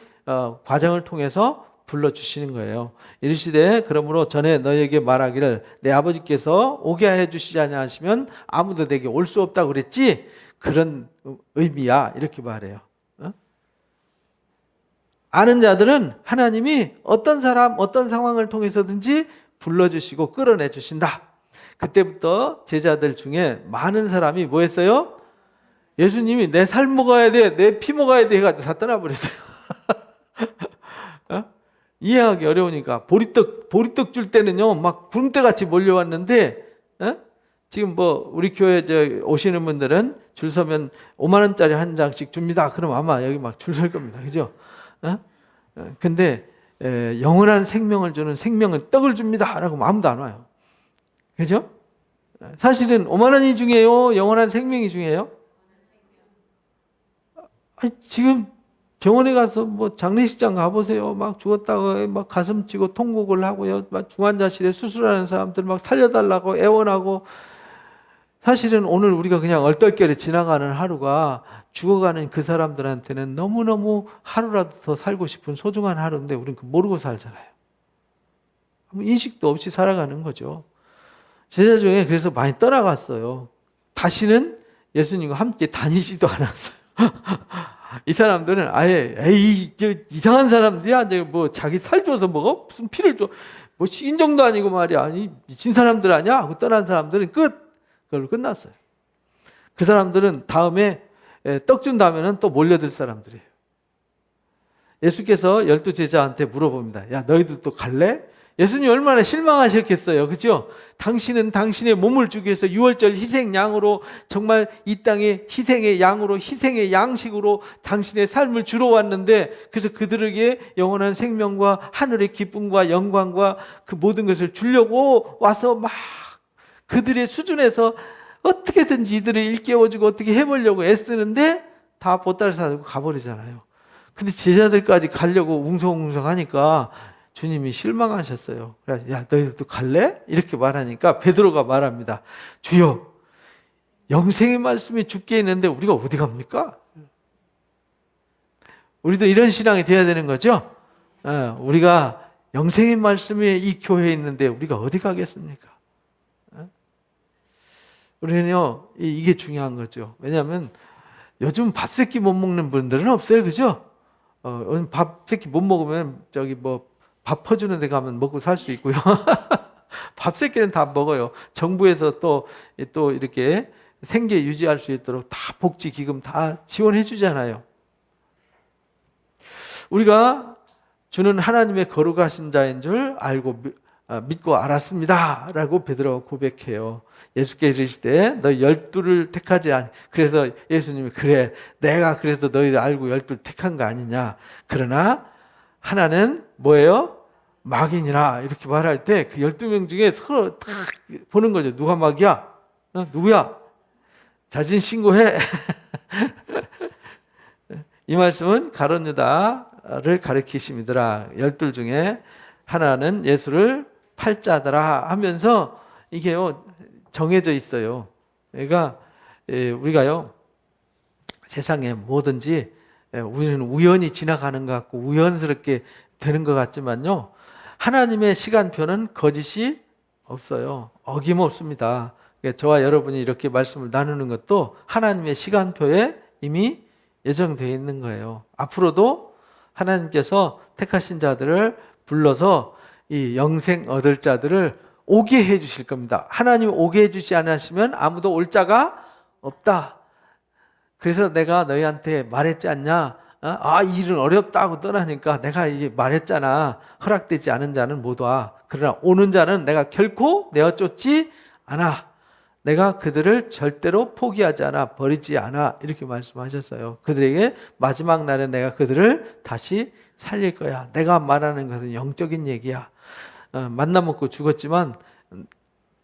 과정을 통해서 불러주시는 거예요. 이르시되 그러므로 전에 너희에게 말하기를 내 아버지께서 오게 해 주시지 아니하시면 아무도 내게 올 수 없다고 그랬지, 그런 의미야. 이렇게 말해요. 아는 자들은 하나님이 어떤 사람, 어떤 상황을 통해서든지 불러주시고 끌어내 주신다. 그때부터 제자들 중에 많은 사람이 뭐 했어요? 예수님이 내 살 먹어야 돼, 내 피 먹어야 돼 해가지고 다 떠나버렸어요. 이해하기 어려우니까. 보리떡 줄 때는요 막 구름대같이 몰려왔는데, 지금 뭐 우리 교회 오시는 분들은 줄 서면 5만 원짜리 한 장씩 줍니다. 그럼 아마 여기 막 줄 설 겁니다. 그죠? 근데 영원한 생명을 주는 생명은 떡을 줍니다. 라고 아무도 안 와요. 그죠? 사실은 5만 원이 중요해요? 영원한 생명이 중요해요? 지금 병원에 가서 뭐 장례식장 가보세요. 막 죽었다고 막 가슴 찌고 통곡을 하고요. 막 중환자실에 수술하는 사람들 막 살려달라고 애원하고. 사실은 오늘 우리가 그냥 얼떨결에 지나가는 하루가 죽어가는 그 사람들한테는 너무너무 하루라도 더 살고 싶은 소중한 하루인데 우리는 모르고 살잖아요. 인식도 없이 살아가는 거죠. 제자 중에 그래서 많이 떠나갔어요. 다시는 예수님과 함께 다니지도 않았어요. 이 사람들은 아예 이상한 사람들이야. 뭐 자기 살 줘서 먹어? 무슨 피를 줘? 뭐 인정도 아니고 말이야. 아니 미친 사람들 아니야? 하고 떠난 사람들은 그걸로 끝났어요. 그 사람들은 다음에 떡 준 다음에는 또 몰려들 사람들이에요. 예수께서 12 제자한테 물어봅니다. 야, 너희들도 갈래? 예수님 얼마나 실망하셨겠어요. 그죠? 당신은 당신의 몸을 주기 위해서 유월절 희생양으로, 정말 이 땅의 희생의 양으로, 희생의 양식으로 당신의 삶을 주러 왔는데, 그래서 그들에게 영원한 생명과 하늘의 기쁨과 영광과 그 모든 것을 주려고 와서 막 그들의 수준에서 어떻게든지 이들을 일깨워주고 어떻게 해보려고 애쓰는데 다 보따리 싸들고 가버리잖아요. 근데 제자들까지 가려고 웅성웅성 하니까 주님이 실망하셨어요. 그래서 야, 너희들도 갈래? 이렇게 말하니까 베드로가 말합니다. 주여, 영생의 말씀이 죽게 있는데 우리가 어디 갑니까? 우리도 이런 신앙이 돼야 되는 거죠. 우리가 영생의 말씀이 이 교회에 있는데 우리가 어디 가겠습니까? 우리는요, 이게 중요한 거죠. 왜냐하면 요즘 밥 세끼 못 먹는 분들은 없어요. 그죠? 밥 세끼 못 먹으면 밥 퍼주는 데 가면 먹고 살 수 있고요. 밥 세끼는 다 먹어요. 정부에서 또 이렇게 생계 유지할 수 있도록 다 복지 기금 다 지원해 주잖아요. 우리가 주는 하나님의 거룩하신 자인 줄 알고 믿고 알았습니다. 라고 베드로가 고백해요. 예수께서 이르시되 너 12를 택하지 않니. 그래서 예수님이 그래, 내가 그래서 너희를 알고 12를 택한 거 아니냐. 그러나 하나는 뭐예요? 막인이라. 이렇게 말할 때 그 12명 중에 서로 딱 보는 거죠. 누가 막이야? 누구야? 자진 신고해. 이 말씀은 가룟 유다를 가리키심이더라. 12 중에 하나는 예수를 팔자더라 하면서 이게요 정해져 있어요. 그러니까 우리가요 세상에 뭐든지 우리는 우연히 지나가는 것 같고 우연스럽게 되는 것 같지만요, 하나님의 시간표는 거짓이 없어요. 어김없습니다. 저와 여러분이 이렇게 말씀을 나누는 것도 하나님의 시간표에 이미 예정되어 있는 거예요. 앞으로도 하나님께서 택하신 자들을 불러서 이 영생 얻을 자들을 오게 해 주실 겁니다. 하나님 오게 해 주시 않으시면 아무도 올 자가 없다. 그래서 내가 너희한테 말했지 않냐? 이 일은 어렵다고 떠나니까 내가 이제 말했잖아. 허락되지 않은 자는 못 와. 그러나 오는 자는 내가 결코 내어 쫓지 않아. 내가 그들을 절대로 포기하지 않아, 버리지 않아. 이렇게 말씀하셨어요. 그들에게 마지막 날에 내가 그들을 다시 살릴 거야. 내가 말하는 것은 영적인 얘기야. 만나 먹고 죽었지만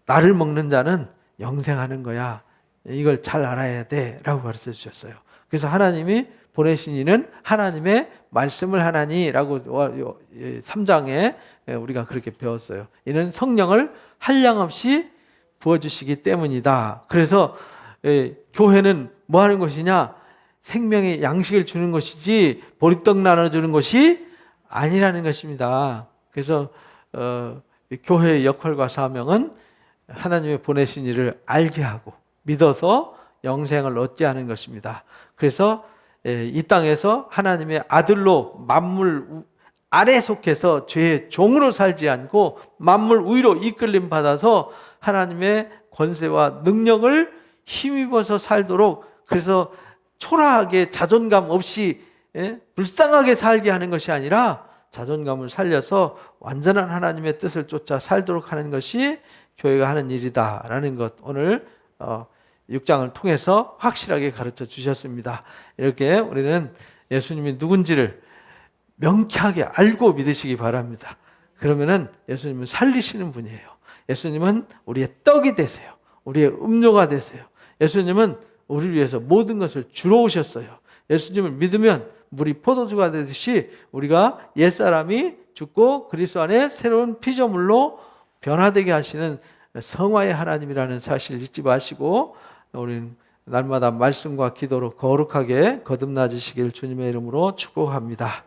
나를 먹는 자는 영생하는 거야. 이걸 잘 알아야 돼 라고 가르쳐 주셨어요. 그래서 하나님이 보내신 이는 하나님의 말씀을 하나니라고 3장에 우리가 그렇게 배웠어요. 이는 성령을 한량없이 부어주시기 때문이다. 그래서 교회는 뭐 하는 것이냐? 생명의 양식을 주는 것이지 보리떡 나눠주는 것이 아니라는 것입니다. 그래서 교회의 역할과 사명은 하나님의 보내신 일을 알게 하고 믿어서 영생을 얻게 하는 것입니다. 그래서 이 땅에서 하나님의 아들로 만물 아래 속해서 죄의 종으로 살지 않고 만물 위로 이끌림 받아서 하나님의 권세와 능력을 힘입어서 살도록, 그래서 초라하게 자존감 없이 불쌍하게 살게 하는 것이 아니라 자존감을 살려서 완전한 하나님의 뜻을 쫓아 살도록 하는 것이 교회가 하는 일이다라는 것, 오늘 6장을 통해서 확실하게 가르쳐 주셨습니다. 이렇게 우리는 예수님이 누군지를 명쾌하게 알고 믿으시기 바랍니다. 그러면은 예수님은 살리시는 분이에요. 예수님은 우리의 떡이 되세요. 우리의 음료가 되세요. 예수님은 우리를 위해서 모든 것을 주러 오셨어요. 예수님을 믿으면 물이 포도주가 되듯이 우리가 옛사람이 죽고 그리스도 안에 새로운 피조물로 변화되게 하시는 성화의 하나님이라는 사실을 잊지 마시고 우리는 날마다 말씀과 기도로 거룩하게 거듭나지시길 주님의 이름으로 축복합니다.